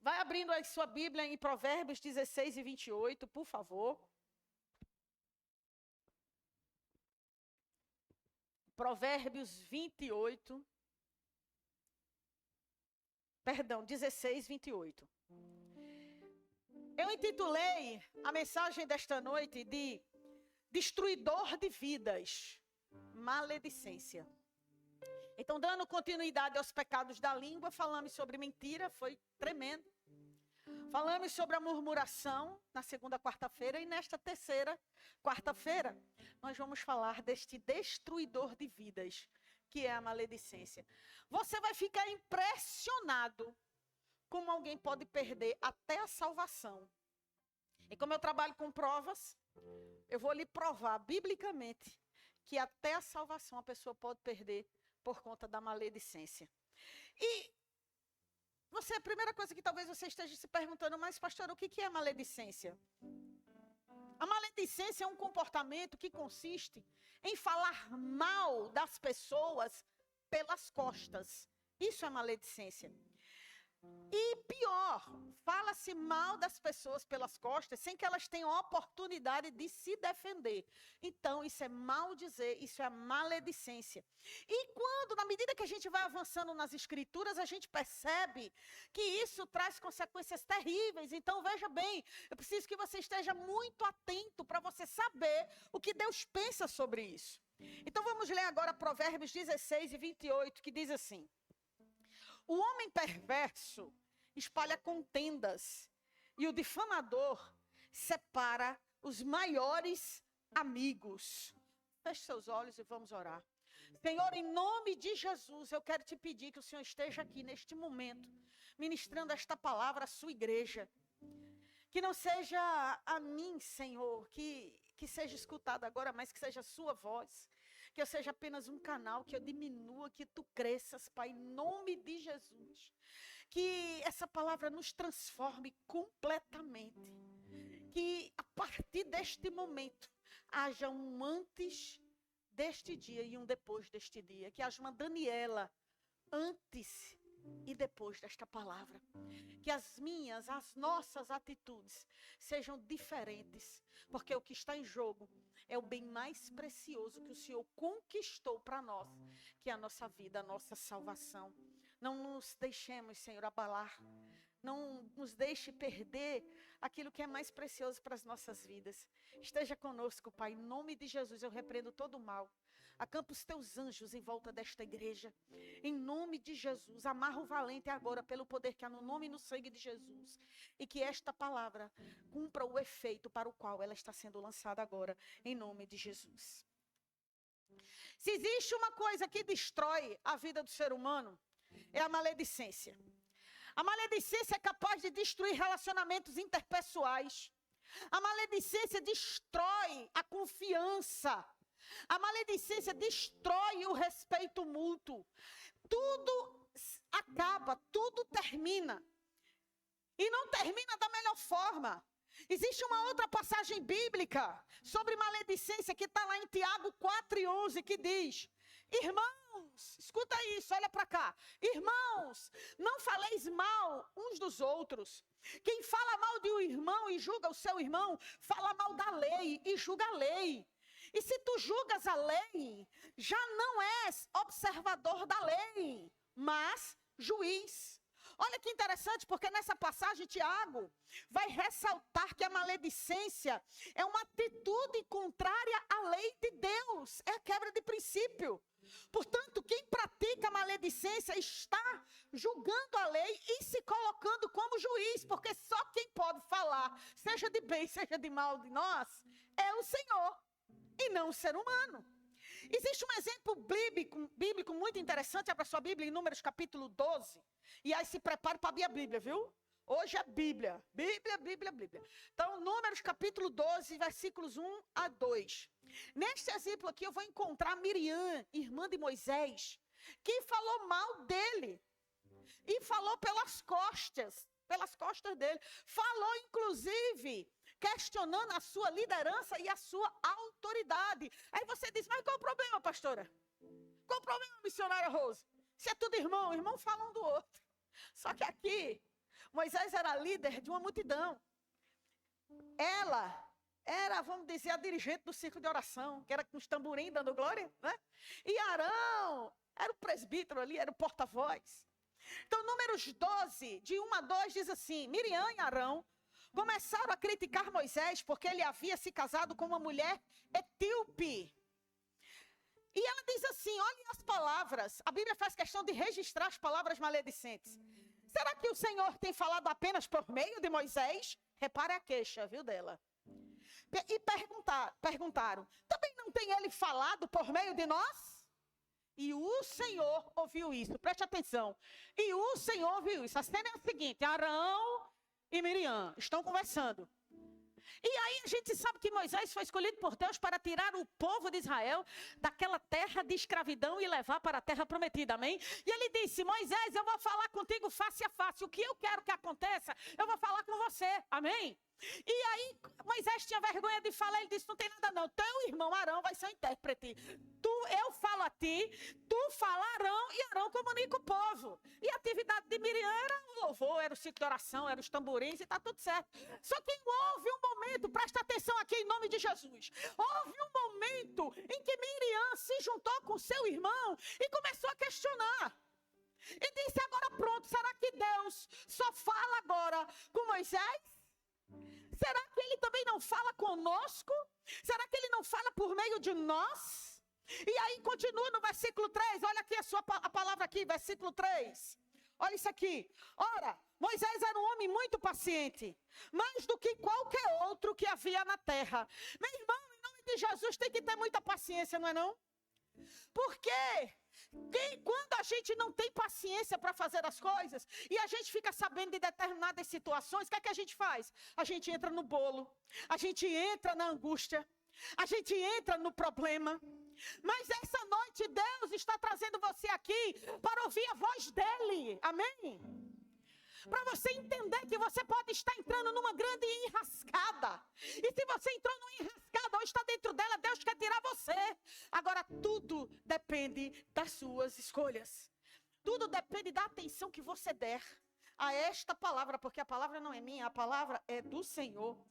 Vai abrindo a sua Bíblia em Provérbios 16 e 28, por favor. Provérbios 28. Perdão, 16, 28. Eu intitulei a mensagem desta noite de Destruidor de Vidas, Maledicência. Então, dando continuidade aos pecados da língua, falamos sobre mentira, foi tremendo. Falamos sobre a murmuração na segunda quarta-feira e nesta terceira quarta-feira nós vamos falar deste destruidor de vidas, que é a maledicência. Você vai ficar impressionado como alguém pode perder até a salvação. E como eu trabalho com provas, eu vou lhe provar biblicamente que até a salvação a pessoa pode perder por conta da maledicência. E a primeira coisa que talvez você esteja se perguntando, mas pastor, o que é maledicência? A maledicência é um comportamento que consiste em falar mal das pessoas pelas costas. Isso é maledicência. E pior, fala-se mal das pessoas pelas costas sem que elas tenham oportunidade de se defender. Então, isso é maldizer, isso é maledicência. E quando, na medida que a gente vai avançando nas escrituras, a gente percebe que isso traz consequências terríveis. Então, veja bem, eu preciso que você esteja muito atento para você saber o que Deus pensa sobre isso. Então, vamos ler agora Provérbios 16 e 28, que diz assim: o homem perverso espalha contendas e o difamador separa os maiores amigos. Feche seus olhos e vamos orar. Senhor, em nome de Jesus, eu quero te pedir que o Senhor esteja aqui neste momento, ministrando esta palavra à sua igreja. Que não seja a mim, Senhor, que seja escutada agora, mas que seja a sua voz. Que eu seja apenas um canal, que eu diminua, que tu cresças, Pai, em nome de Jesus. Que essa palavra nos transforme completamente. Que a partir deste momento, haja um antes deste dia e um depois deste dia. Que haja uma Daniela antes e depois desta palavra. Que as nossas atitudes sejam diferentes. Porque o que está em jogo é o bem mais precioso que o Senhor conquistou para nós, que é a nossa vida, a nossa salvação. Não nos deixemos, Senhor, abalar. Não nos deixe perder aquilo que é mais precioso para as nossas vidas. Esteja conosco, Pai. Em nome de Jesus, eu repreendo todo o mal. Acampa os teus anjos em volta desta igreja. Em nome de Jesus, amarra o valente agora pelo poder que há no nome e no sangue de Jesus. E que esta palavra cumpra o efeito para o qual ela está sendo lançada agora, em nome de Jesus. Se existe uma coisa que destrói a vida do ser humano, é a maledicência. A maledicência é capaz de destruir relacionamentos interpessoais. A maledicência destrói a confiança. A maledicência destrói o respeito mútuo. Tudo acaba, tudo termina. E não termina da melhor forma. Existe uma outra passagem bíblica sobre maledicência que está lá em Tiago 4:11, que diz: irmãos, escuta isso, olha para cá. Irmãos, não faleis mal uns dos outros. Quem fala mal de um irmão e julga o seu irmão, fala mal da lei e julga a lei. E se tu julgas a lei, já não és observador da lei, mas juiz. Olha que interessante, porque nessa passagem Tiago vai ressaltar que a maledicência é uma atitude contrária à lei de Deus. É a quebra de princípio. Portanto, quem pratica a maledicência está julgando a lei e se colocando como juiz, porque só quem pode falar, seja de bem, seja de mal de nós, é o Senhor e não o ser humano. Existe um exemplo bíblico muito interessante. Abra sua Bíblia em Números capítulo 12. E aí se prepare para abrir a Bíblia, viu? Hoje é Bíblia. Bíblia. Então, Números capítulo 12, versículos 1 a 2. Neste exemplo aqui eu vou encontrar Miriam, irmã de Moisés, que falou mal dele. E falou pelas costas dele. Falou, inclusive, questionando a sua liderança e a sua autoridade. Aí você diz, mas qual o problema, pastora? Qual o problema, missionária Rose? Se é tudo irmão fala um do outro. Só que aqui, Moisés era líder de uma multidão. Ela era, vamos dizer, a dirigente do círculo de oração, que era com os tamborim dando glória, né? E Arão era o presbítero ali, era o porta-voz. Então, Números 12, de 1 a 2, diz assim: Miriam e Arão começaram a criticar Moisés porque ele havia se casado com uma mulher etíope. E ela diz assim, olhem as palavras, a Bíblia faz questão de registrar as palavras maledicentes. Será que o Senhor tem falado apenas por meio de Moisés? Repare a queixa, viu, dela. E perguntaram, também não tem ele falado por meio de nós? E o Senhor ouviu isso, preste atenção. E o Senhor ouviu isso. A cena é a seguinte, Arão e Miriam estão conversando. E aí a gente sabe que Moisés foi escolhido por Deus para tirar o povo de Israel daquela terra de escravidão e levar para a terra prometida, amém? E ele disse, Moisés, eu vou falar contigo face a face, o que eu quero que aconteça, eu vou falar com você, amém? E aí Moisés tinha vergonha de falar, ele disse, não tem nada não, teu irmão Arão vai ser o intérprete. Eu falo a ti, tu fala Arão e Arão comunica o povo. E a atividade de Miriam era o louvor, era o ciclo de oração, era os tamborins e está tudo certo. Só que houve um momento, presta atenção aqui em nome de Jesus, houve um momento em que Miriam se juntou com seu irmão e começou a questionar. E disse, agora pronto, será que Deus só fala agora com Moisés? Será que ele também não fala conosco? Será que ele não fala por meio de nós? E aí continua no versículo 3, olha aqui a palavra aqui, versículo 3. Olha isso aqui. Ora, Moisés era um homem muito paciente, mais do que qualquer outro que havia na terra. Meu irmão, em nome de Jesus, tem que ter muita paciência, não é não? Porque quando a gente não tem paciência para fazer as coisas e a gente fica sabendo de determinadas situações, o que é que a gente faz? A gente entra no bolo, a gente entra na angústia, a gente entra no problema. Mas essa noite Deus está trazendo você aqui para ouvir a voz dele, amém? Para você entender que você pode estar entrando numa grande enrascada. E se você entrou numa enrascada ou está dentro dela, Deus quer tirar você. Agora, tudo depende das suas escolhas. Tudo depende da atenção que você der a esta palavra, porque a palavra não é minha, a palavra é do Senhor.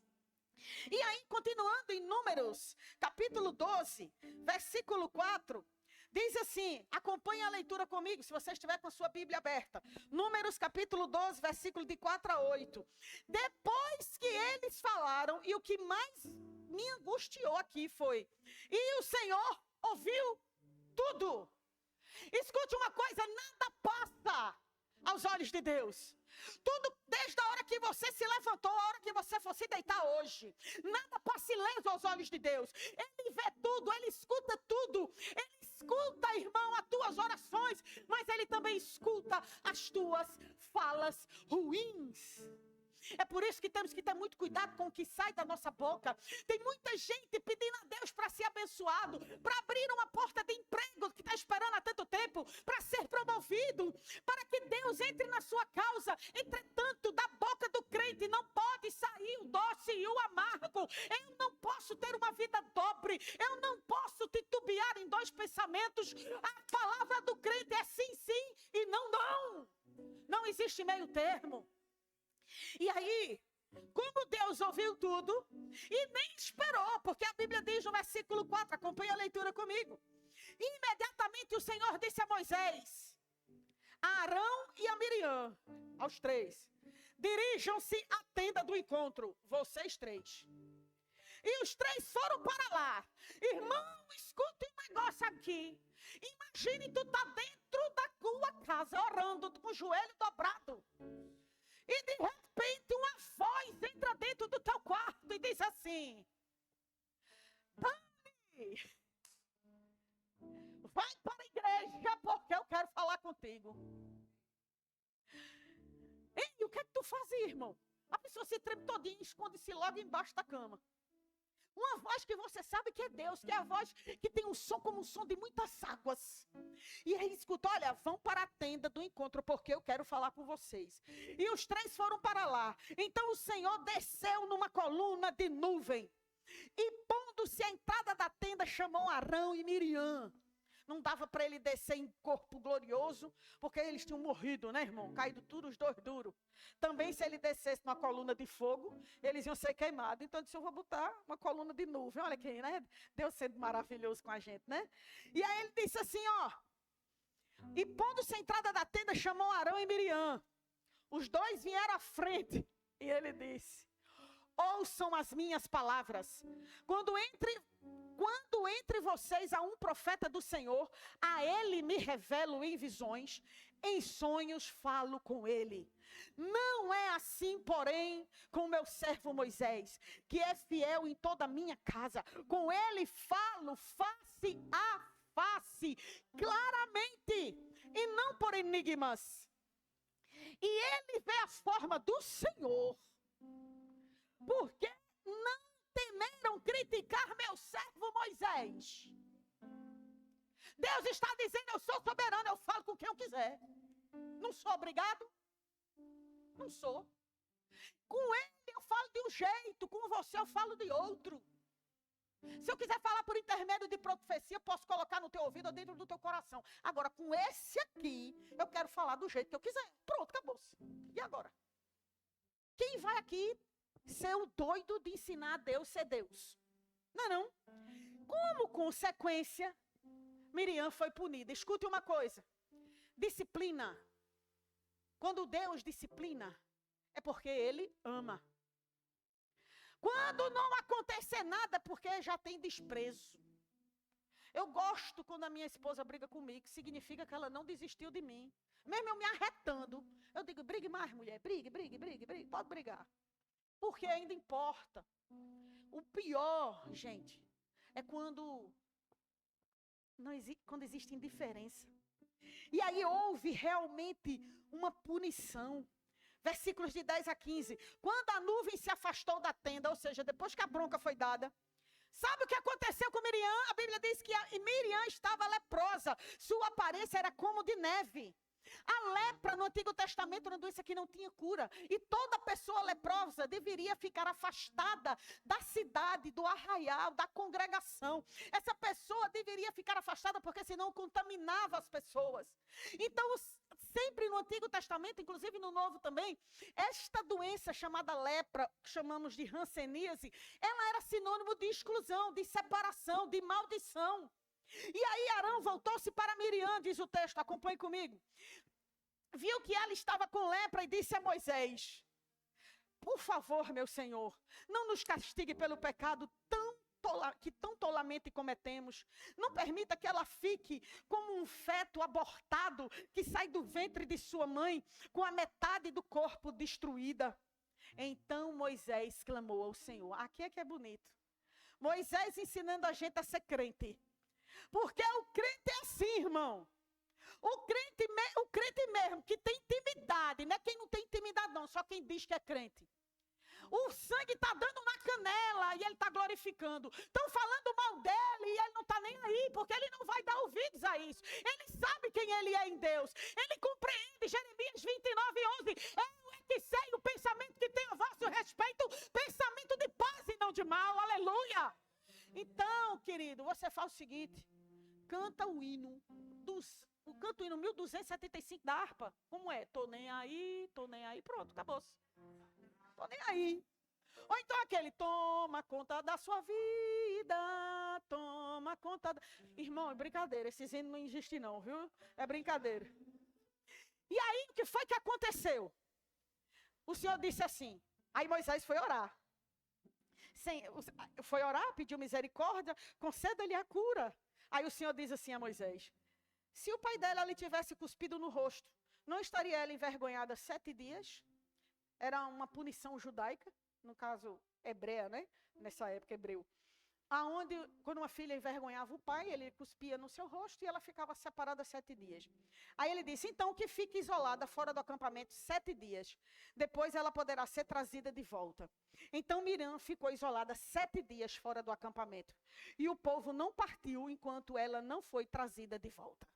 E aí, continuando em Números, capítulo 12, versículo 4, diz assim, acompanhe a leitura comigo, se você estiver com a sua Bíblia aberta. Números, capítulo 12, versículo de 4 a 8. Depois que eles falaram, e o que mais me angustiou aqui foi, e o Senhor ouviu tudo. Escute uma coisa, nada passa aos olhos de Deus. Tudo, desde a hora que você se levantou, a hora que você for se deitar hoje, nada passa ileso aos olhos de Deus. Ele vê tudo, ele escuta tudo. Ele escuta, irmão, as tuas orações, mas ele também escuta as tuas falas ruins. É por isso que temos que ter muito cuidado com o que sai da nossa boca. Tem muita gente pedindo a Deus para ser abençoado, para abrir uma porta de emprego que está esperando há tanto tempo, para ser promovido, para que Deus entre na sua causa. Entretanto, da boca do crente não pode sair o doce e o amargo. Eu não posso ter uma vida dobre, eu não posso titubear em dois pensamentos. A palavra do crente é sim, sim e não, não. Não existe meio termo. E aí, como Deus ouviu tudo e nem esperou, porque a Bíblia diz no versículo 4, acompanhe a leitura comigo. Imediatamente o Senhor disse a Moisés, a Arão e a Miriam, aos três, dirijam-se à tenda do encontro, vocês três. E os três foram para lá. Irmão, escute um negócio aqui. Imagine tu tá dentro da tua casa orando com o joelho dobrado. E de repente uma voz entra dentro do teu quarto e diz assim, Dani, vai para a igreja porque eu quero falar contigo. E o que é que tu fazia, irmão? A pessoa se treme todinha e esconde-se logo embaixo da cama. Uma voz que você sabe que é Deus, que é a voz que tem um som como um som de muitas águas. E aí escuta, olha, vão para a tenda do encontro, porque eu quero falar com vocês. E os três foram para lá. Então o Senhor desceu numa coluna de nuvem. E pondo-se à entrada da tenda, chamou Arão e Miriam. Não dava para ele descer em corpo glorioso, porque eles tinham morrido, né, irmão? Caído tudo os dois duros. Também também, se ele descesse numa coluna de fogo, eles iam ser queimados. Então, eu disse, eu vou botar uma coluna de nuvem. Olha aqui, né? Deus sendo maravilhoso com a gente, né? E aí ele disse assim, ó. E pondo-se a entrada da tenda, chamou Arão e Miriam. Os dois vieram à frente. E ele disse, ouçam as minhas palavras. Quando entre vocês há um profeta do Senhor, a ele me revelo em visões, em sonhos falo com ele. Não é assim, porém, com meu servo Moisés, que é fiel em toda a minha casa. Com ele falo face a face, claramente, e não por enigmas. E ele vê a forma do Senhor, porque não temeram criticar meu servo Moisés. Deus está dizendo, eu sou soberano, eu falo com quem eu quiser. Não sou obrigado? Não sou. Com ele eu falo de um jeito, com você eu falo de outro. Se eu quiser falar por intermédio de profecia, posso colocar no teu ouvido ou dentro do teu coração. Agora, com esse aqui, eu quero falar do jeito que eu quiser. Pronto, acabou-se. E agora? Quem vai aqui ser o doido de ensinar a Deus ser Deus? Não. Como consequência, Miriam foi punida. Escute uma coisa. Disciplina. Quando Deus disciplina, é porque Ele ama. Quando não acontecer nada, porque já tem desprezo. Eu gosto quando a minha esposa briga comigo, que significa que ela não desistiu de mim. Mesmo eu me arretando, eu digo, brigue mais, mulher, brigue, pode brigar. Porque ainda importa. O pior, gente, é quando existe indiferença. E aí houve realmente uma punição. Versículos de 10 a 15. Quando a nuvem se afastou da tenda, ou seja, depois que a bronca foi dada, sabe o que aconteceu com Miriam? A Bíblia diz que Miriam estava leprosa. Sua aparência era como de neve. A lepra no Antigo Testamento era uma doença que não tinha cura. E toda pessoa leprosa deveria ficar afastada da cidade, do arraial, da congregação. Essa pessoa deveria ficar afastada porque senão contaminava as pessoas. Então, sempre no Antigo Testamento, inclusive no Novo também, esta doença chamada lepra, que chamamos de hanseníase, ela era sinônimo de exclusão, de separação, de maldição. E aí Arão voltou-se para Miriam, diz o texto, acompanhe comigo. Viu que ela estava com lepra e disse a Moisés, por favor, meu Senhor, não nos castigue pelo pecado que tão tolamente cometemos. Não permita que ela fique como um feto abortado que sai do ventre de sua mãe com a metade do corpo destruída. Então Moisés clamou ao Senhor. Aqui é que é bonito. Moisés ensinando a gente a ser crente. Porque o crente é assim, irmão. O crente mesmo, que tem intimidade, não é quem não tem intimidade não, só quem diz que é crente. O sangue está dando na canela e ele está glorificando. Estão falando mal dele e ele não está nem aí, porque ele não vai dar ouvidos a isso. Ele sabe quem ele é em Deus. Ele compreende Jeremias 29:11. Eu é que sei o pensamento que tem a vosso respeito, pensamento de paz e não de mal. Aleluia! Então, querido, você faz o seguinte, canta o hino 1275 da harpa. Como é? Tô nem aí, pronto, acabou-se. Tô nem aí. Ou então aquele, toma conta da sua vida, toma conta da... Irmão, é brincadeira, esses hinos não existem não, viu? É brincadeira. E aí, o que foi que aconteceu? O Senhor disse assim, aí Moisés foi orar. Foi orar, pediu misericórdia, conceda-lhe a cura. Aí o Senhor diz assim a Moisés, se o pai dela lhe tivesse cuspido no rosto, não estaria ela envergonhada 7 dias? Era uma punição judaica, no caso hebreia, né? Nessa época hebreu. Aonde, quando uma filha envergonhava o pai, ele cuspia no seu rosto e ela ficava separada 7 dias. Aí ele disse, então que fique isolada fora do acampamento 7 dias. Depois ela poderá ser trazida de volta. Então Miriam ficou isolada 7 dias fora do acampamento. E o povo não partiu enquanto ela não foi trazida de volta.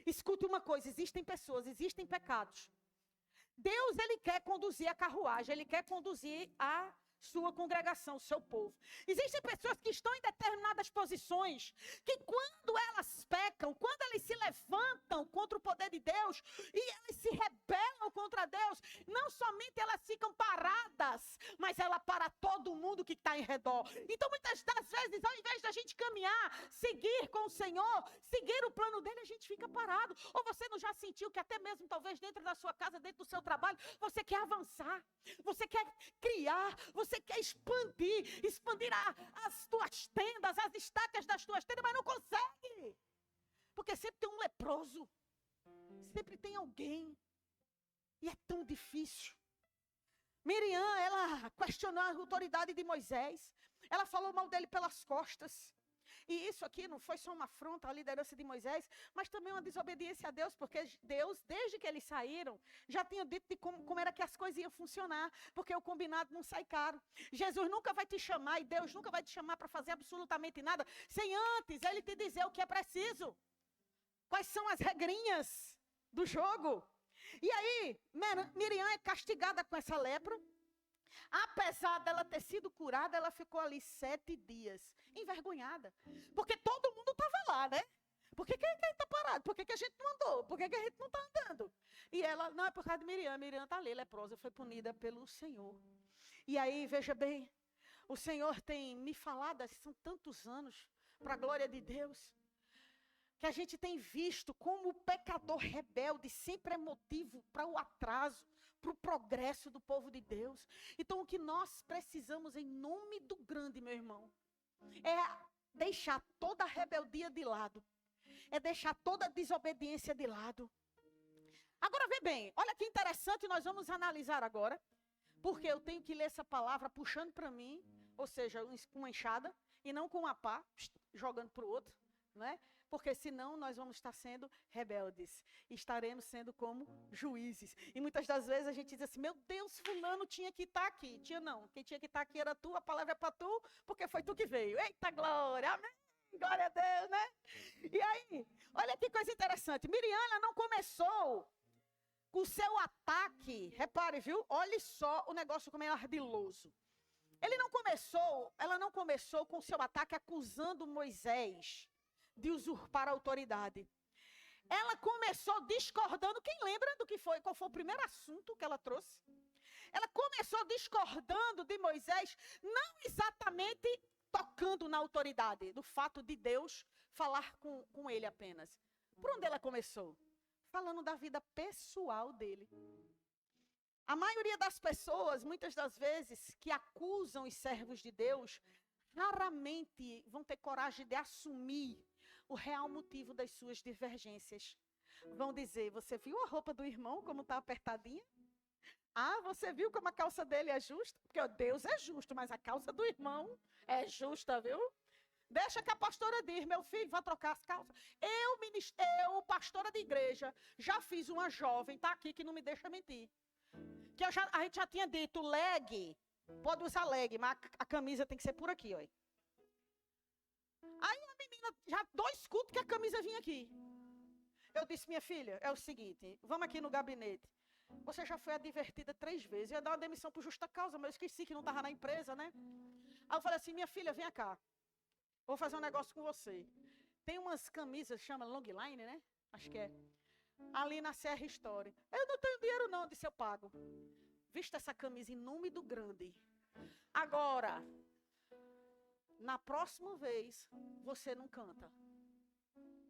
Escute uma coisa, existem pessoas, existem pecados. Deus, ele quer conduzir a carruagem, ele quer conduzir a sua congregação, seu povo. Existem pessoas que estão em determinadas posições, que quando elas pecam, quando elas se levantam contra o poder de Deus, e elas se rebelam contra Deus, não somente elas ficam paradas, mas ela para todo mundo que está em redor. Então, muitas das vezes, ao invés da gente caminhar, seguir com o Senhor, seguir o plano dele, a gente fica parado. Ou você não já sentiu que até mesmo, talvez, dentro da sua casa, dentro do seu trabalho, você quer avançar, você quer criar, você quer expandir as tuas tendas, as estacas das tuas tendas, mas não consegue. Porque sempre tem um leproso, sempre tem alguém, e é tão difícil. Miriam, ela questionou a autoridade de Moisés, ela falou mal dele pelas costas. E isso aqui não foi só uma afronta à liderança de Moisés, mas também uma desobediência a Deus, porque Deus, desde que eles saíram, já tinha dito de como era que as coisas iam funcionar, porque o combinado não sai caro. Jesus nunca vai te chamar, e Deus nunca vai te chamar para fazer absolutamente nada, sem antes ele te dizer o que é preciso. Quais são as regrinhas do jogo? E aí, Miriam é castigada com essa lepra. Apesar dela ter sido curada, ela ficou ali 7 dias, envergonhada. Porque todo mundo estava lá, né? Por que está parado? Por que a gente não andou? Por que a gente não está andando? E ela, não, é por causa de Miriam. Miriam está ali, leprosa, foi punida pelo Senhor. E aí, veja bem, o Senhor tem me falado, são tantos anos, para a glória de Deus, que a gente tem visto como o pecador rebelde sempre é motivo para o atraso, para o progresso do povo de Deus. Então, o que nós precisamos em nome do grande, meu irmão, é deixar toda a rebeldia de lado, é deixar toda a desobediência de lado. Agora, vê bem, olha que interessante, nós vamos analisar agora, porque eu tenho que ler essa palavra puxando para mim, ou seja, com uma enxada, e não com uma pá, jogando para o outro, né? Porque senão nós vamos estar sendo rebeldes, estaremos sendo como juízes. E muitas das vezes a gente diz assim, meu Deus, fulano tinha que estar aqui. Tinha não, quem tinha que estar aqui era tu, a palavra é para tu, porque foi tu que veio. Eita glória, amém, glória a Deus, né? E aí, olha que coisa interessante, Miriam, ela não começou com o seu ataque, repare, viu? Olha só o negócio como é ardiloso. Ela não começou com o seu ataque acusando Moisés de usurpar a autoridade. Ela começou discordando. Quem lembra do que foi? Qual foi o primeiro assunto que ela trouxe? Ela começou discordando de Moisés, não exatamente tocando na autoridade, do fato de Deus falar com ele apenas. Por onde ela começou? Falando da vida pessoal dele. A maioria das pessoas, muitas das vezes, que acusam os servos de Deus, raramente vão ter coragem de assumir o real motivo das suas divergências. Vão dizer, você viu a roupa do irmão como está apertadinha? Ah, você viu como a calça dele é justa? Porque Deus é justo, mas a calça do irmão é justa, viu? Deixa que a pastora diz, meu filho, vai trocar as calças. Eu, pastora de igreja, já fiz uma jovem, tá aqui, que não me deixa mentir. Que a gente já tinha dito, leg, pode usar leg, mas a camisa tem que ser por aqui, ó. Aí a menina, já 2 cultos que a camisa vinha aqui. Eu disse, minha filha, é o seguinte, vamos aqui no gabinete. Você já foi advertida 3 vezes. Eu ia dar uma demissão por justa causa, mas eu esqueci que não estava na empresa, né? Aí eu falei assim, minha filha, vem cá. Vou fazer um negócio com você. Tem umas camisas, chama long line, né? Acho que é. Ali na Serra Story. Eu não tenho dinheiro não, disse eu pago. Vista essa camisa em nome do grande. Agora, na próxima vez, você não canta.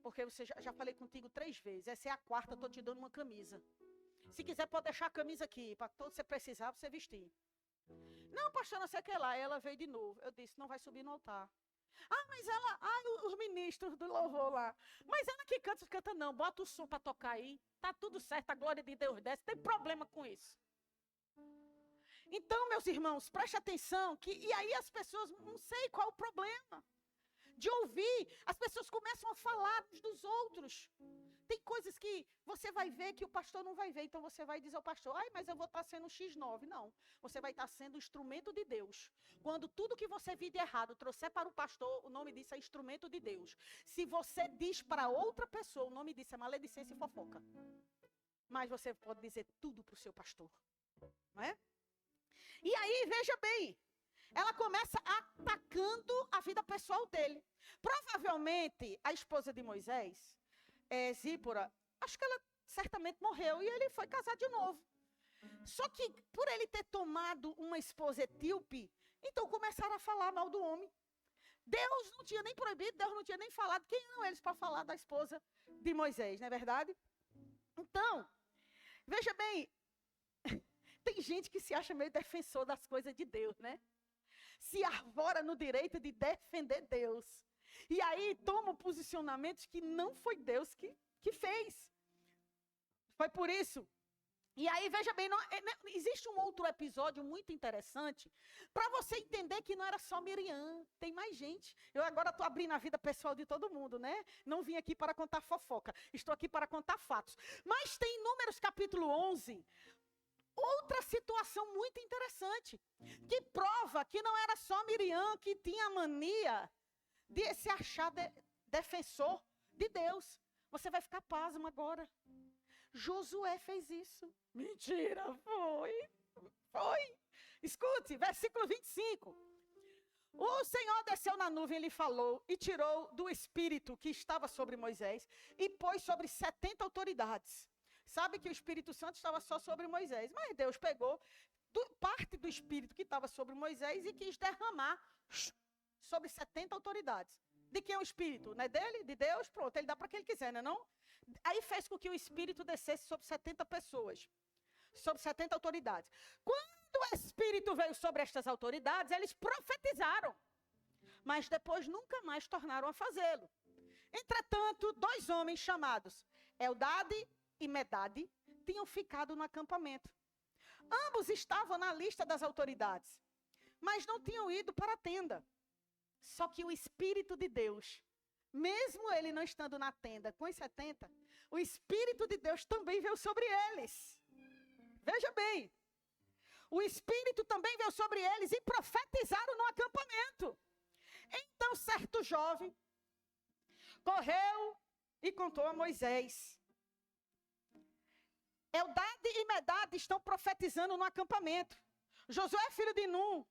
Porque você já falei contigo 3 vezes. Essa é a 4ª, eu estou te dando uma camisa. Se quiser, pode deixar a camisa aqui, para todo você precisar, você vestir. Não, pastor, não sei o que lá. Ela veio de novo. Eu disse, não vai subir no altar. Ah, mas ela... os ministros do louvor lá. Mas ela que canta não. Bota o som para tocar aí. Tá tudo certo, a glória de Deus desce. Tem problema com isso. Então, meus irmãos, preste atenção. E aí as pessoas, não sei qual é o problema. De ouvir, as pessoas começam a falar uns dos outros. Tem coisas que você vai ver que o pastor não vai ver. Então você vai dizer ao pastor, ai, mas eu vou estar sendo X9. Não, você vai estar sendo instrumento de Deus. Quando tudo que você viu de errado trouxer para o pastor, o nome disso é instrumento de Deus. Se você diz para outra pessoa, o nome disso é maledicência e fofoca. Mas você pode dizer tudo para o seu pastor. Não é? E aí, veja bem. ela começa atacando a vida pessoal dele. Provavelmente, a esposa de Moisés, Zípora, acho que ela certamente morreu e ele foi casar de novo. Só que, por ele ter tomado uma esposa etíope, então começaram a falar mal do homem. Deus não tinha nem proibido, Deus não tinha nem falado. Quem eram eles para falar da esposa de Moisés, não é verdade? Então, veja bem, tem gente que se acha meio defensor das coisas de Deus, né? Se arvora no direito de defender Deus. E aí toma posicionamentos que não foi Deus que fez. Foi por isso. E aí, veja bem, existe um outro episódio muito interessante para você entender que não era só Miriam, tem mais gente. Eu agora estou abrindo a vida pessoal de todo mundo, né? Não vim aqui para contar fofoca, estou aqui para contar fatos. Mas tem em Números capítulo 11, outra situação muito interessante, que prova que não era só Miriam que tinha a mania de se achar defensor de Deus. Você vai ficar pasmo agora. Josué fez isso. Mentira, foi. Escute, versículo 25. O Senhor desceu na nuvem, ele falou, e tirou do espírito que estava sobre Moisés, e pôs sobre 70 autoridades. Sabe que o Espírito Santo estava só sobre Moisés, mas Deus pegou parte do espírito que estava sobre Moisés e quis derramar sobre 70 autoridades. De quem é o espírito? Não é dele? De Deus? Pronto, ele dá para quem ele quiser, não é não? Aí fez com que o espírito descesse sobre 70 pessoas, sobre 70 autoridades. Quando o espírito veio sobre estas autoridades, eles profetizaram, mas depois nunca mais tornaram a fazê-lo. Entretanto, 2 homens chamados Eldade e Medade tinham ficado no acampamento. Ambos estavam na lista das autoridades, mas não tinham ido para a tenda. Só que o Espírito de Deus, mesmo ele não estando na tenda com os 70, o Espírito de Deus também veio sobre eles. Veja bem, o Espírito também veio sobre eles e profetizaram no acampamento. Então certo jovem correu e contou a Moisés. Eldade e Medade estão profetizando no acampamento. Josué, filho de Num,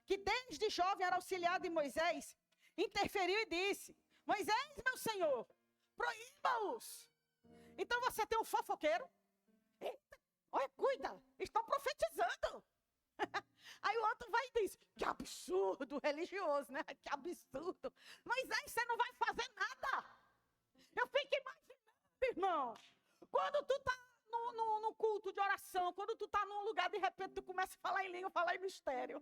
que desde jovem era auxiliar de Moisés, interferiu e disse: Moisés, meu senhor, proíba-os. Então você tem um fofoqueiro? Eita, olha, cuida, estão profetizando. Aí o outro vai e diz: que absurdo religioso, né? Que absurdo. Moisés, você não vai fazer nada. Eu fico imaginando, irmão, quando tu tá no culto de oração, quando tu tá num lugar, de repente tu começa a falar em língua, falar em mistério.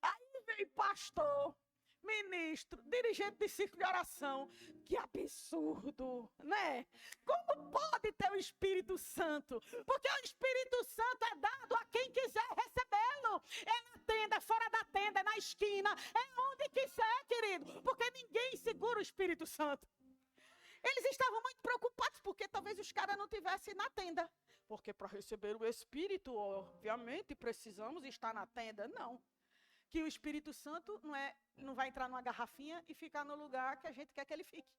Aí vem pastor, ministro, dirigente de círculo de oração. Que absurdo, né? Como pode ter o Espírito Santo? Porque o Espírito Santo é dado a quem quiser recebê-lo. É na tenda, é fora da tenda, é na esquina, é onde quiser, querido. Porque ninguém segura o Espírito Santo. Eles estavam muito preocupados, porque talvez os caras não estivessem na tenda. Porque para receber o Espírito, obviamente, precisamos estar na tenda. Não. Que o Espírito Santo não vai entrar numa garrafinha e ficar no lugar que a gente quer que ele fique.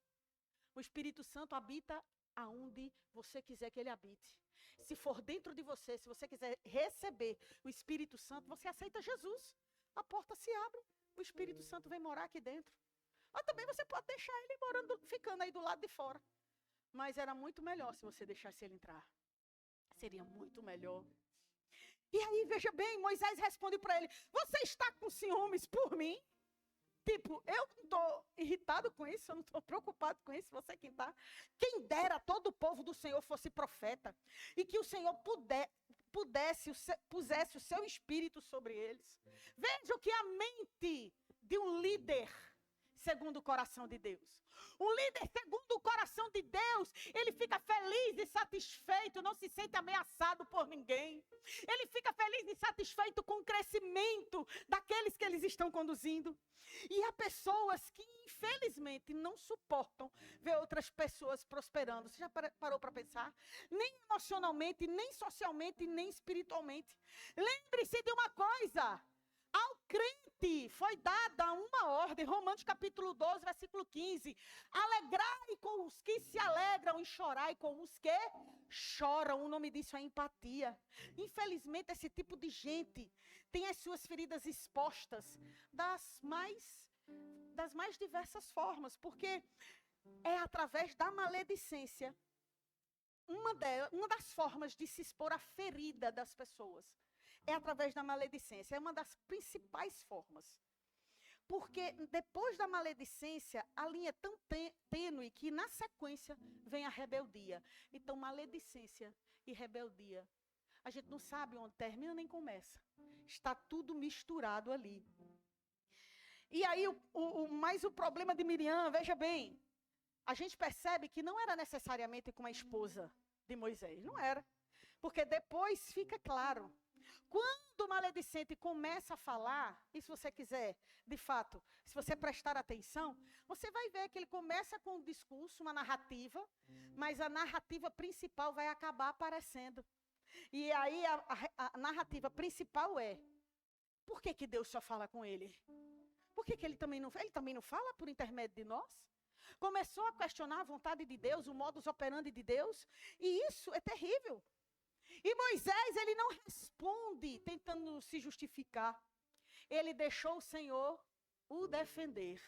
O Espírito Santo habita aonde você quiser que ele habite. Se for dentro de você, se você quiser receber o Espírito Santo, você aceita Jesus. A porta se abre, o Espírito Santo vem morar aqui dentro. Ou também você pode deixar ele morando, ficando aí do lado de fora. Mas era muito melhor se você deixasse ele entrar. Seria muito melhor. E aí, veja bem, Moisés responde para ele: você está com ciúmes por mim? Tipo, eu não estou irritado com isso, eu não estou preocupado com isso, você quem está. Quem dera todo o povo do Senhor fosse profeta, e que o Senhor pusesse o seu espírito sobre eles. Veja o que a mente de um líder segundo o coração de Deus. Um líder segundo o coração de Deus, ele fica feliz e satisfeito, não se sente ameaçado por ninguém. Ele fica feliz e satisfeito com o crescimento daqueles que eles estão conduzindo. E há pessoas que, infelizmente, não suportam ver outras pessoas prosperando. Você já parou para pensar? Nem emocionalmente, nem socialmente, nem espiritualmente. Lembre-se de uma coisa: ao crente foi dada uma ordem, Romanos capítulo 12, versículo 15. Alegrai com os que se alegram e chorai com os que choram. O nome disso é empatia. Infelizmente, esse tipo de gente tem as suas feridas expostas das mais diversas formas, porque é através da maledicência uma das formas de se expor à ferida das pessoas. É através da maledicência, é uma das principais formas. Porque depois da maledicência, a linha é tão tênue que na sequência vem a rebeldia. Então, maledicência e rebeldia, a gente não sabe onde termina nem começa. Está tudo misturado ali. E aí, mas o problema de Miriam, veja bem, a gente percebe que não era necessariamente com a esposa de Moisés, não era. Porque depois fica claro. Quando o maledicente começa a falar, e se você quiser, de fato, se você prestar atenção, você vai ver que ele começa com um discurso, uma narrativa, mas a narrativa principal vai acabar aparecendo. E aí a narrativa principal é, por que Deus só fala com ele? Por que ele também não fala por intermédio de nós? Começou a questionar a vontade de Deus, o modus operandi de Deus, e isso é terrível. E Moisés, ele não responde tentando se justificar. Ele deixou o Senhor o defender.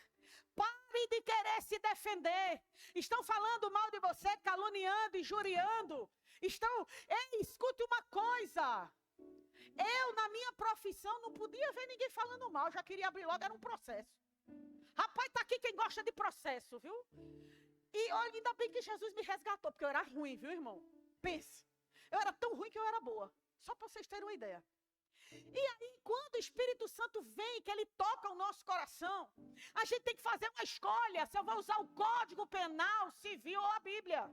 Pare de querer se defender. Estão falando mal de você, caluniando, injuriando. Ei, escute uma coisa. Eu, na minha profissão, não podia ver ninguém falando mal. Já queria abrir logo, era um processo. Rapaz, tá aqui quem gosta de processo, viu? E olha, ainda bem que Jesus me resgatou, porque eu era ruim, viu, irmão? Pense. Eu era tão ruim que eu era boa. Só para vocês terem uma ideia. E aí, quando o Espírito Santo vem, que ele toca o nosso coração, a gente tem que fazer uma escolha, se eu vou usar o Código Penal, Civil ou a Bíblia.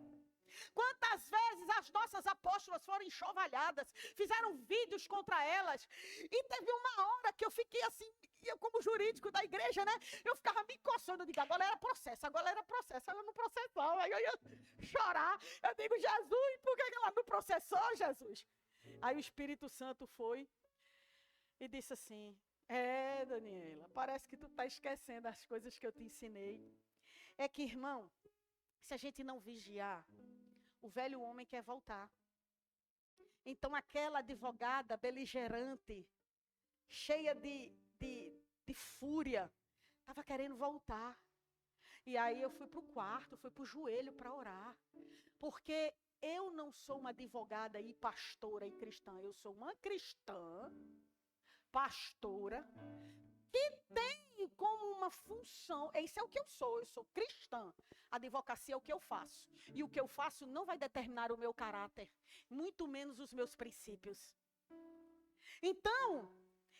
Quantas vezes as nossas apóstolas foram enxovalhadas, fizeram vídeos contra elas, e teve uma hora que eu fiquei assim, eu como jurídico da igreja, né, eu ficava me coçando, eu digo, agora era processo, ela não processava, aí eu ia chorar, eu digo, Jesus, por que ela não processou, Jesus? Aí o Espírito Santo foi e disse assim, Daniela, parece que tu está esquecendo as coisas que eu te ensinei. É que, irmão, se a gente não vigiar, o velho homem quer voltar. Então aquela advogada beligerante, cheia de fúria, estava querendo voltar. E aí eu fui para o quarto, fui para o joelho para orar. Porque eu não sou uma advogada e pastora e cristã, eu sou uma cristã, pastora, que tem como uma função, isso é o que eu sou cristã. A advocacia é o que eu faço. E o que eu faço não vai determinar o meu caráter, muito menos os meus princípios. Então,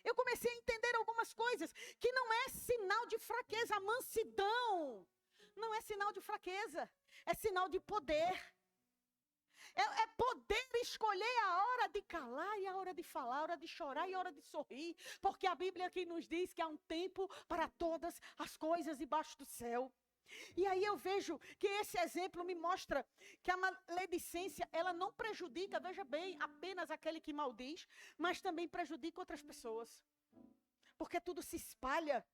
eu comecei a entender algumas coisas, que não é sinal de fraqueza, a mansidão não é sinal de fraqueza, é sinal de poder. É poder escolher a hora de calar e a hora de falar, a hora de chorar e a hora de sorrir. Porque a Bíblia aqui nos diz que há um tempo para todas as coisas debaixo do céu. E aí eu vejo que esse exemplo me mostra que a maledicência, ela não prejudica, veja bem, apenas aquele que maldiz, mas também prejudica outras pessoas. Porque tudo se espalha.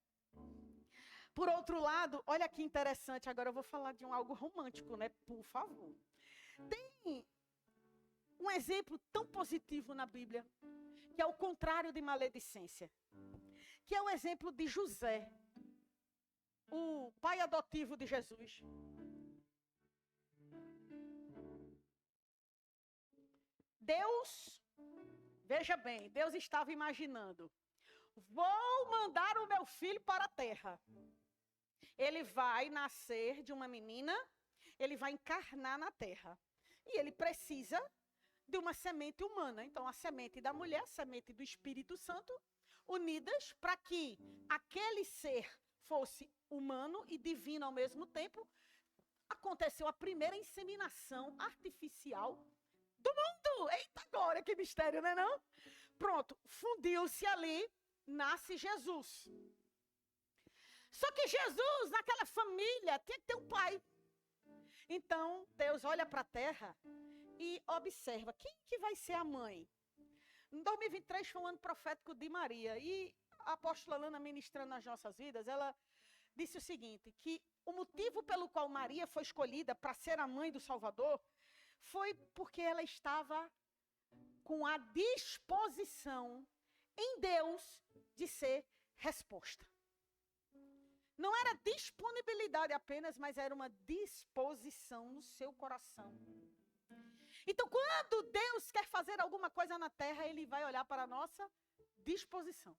Por outro lado, olha que interessante, agora eu vou falar de algo romântico, né? Por favor. Tem um exemplo tão positivo na Bíblia, que é o contrário de maledicência, que é o exemplo de José, o pai adotivo de Jesus. Deus, veja bem, Deus estava imaginando, vou mandar o meu filho para a terra. Ele vai nascer de uma menina, ele vai encarnar na terra. E ele precisa de uma semente humana. Então, a semente da mulher, a semente do Espírito Santo, unidas para que aquele ser fosse humano e divino ao mesmo tempo. Aconteceu a primeira inseminação artificial do mundo. Eita glória, que mistério, não é não? Pronto, fundiu-se ali, nasce Jesus. Só que Jesus, naquela família, tinha que ter um pai. Então, Deus olha para a terra e observa, quem que vai ser a mãe? Em 2023 foi um ano profético de Maria. E a apóstola Lana ministrando nas nossas vidas, ela disse o seguinte, que o motivo pelo qual Maria foi escolhida para ser a mãe do Salvador foi porque ela estava com a disposição em Deus de ser resposta. Não era disponibilidade apenas, mas era uma disposição no seu coração. Então, quando Deus quer fazer alguma coisa na terra, Ele vai olhar para a nossa disposição.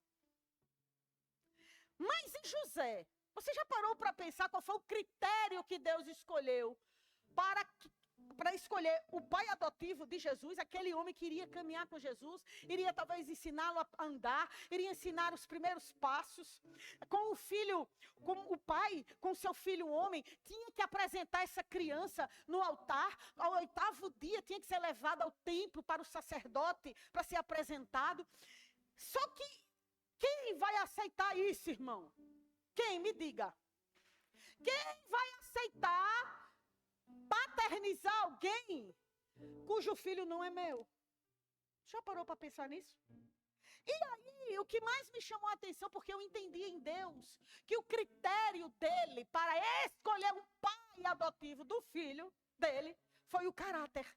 Mas em José, você já parou para pensar qual foi o critério que Deus escolheu para escolher o pai adotivo de Jesus, aquele homem que iria caminhar com Jesus, iria talvez ensiná-lo a andar, iria ensinar os primeiros passos, com o filho, com o pai, com seu filho homem, tinha que apresentar essa criança no altar, ao 8º dia tinha que ser levado ao templo para o sacerdote, para ser apresentado. Só que quem vai aceitar isso, irmão? Quem? Me diga. Quem vai aceitar paternizar alguém cujo filho não é meu? Já parou para pensar nisso? E aí, o que mais me chamou a atenção, porque eu entendi em Deus que o critério dele para escolher um pai adotivo do filho dele foi o caráter.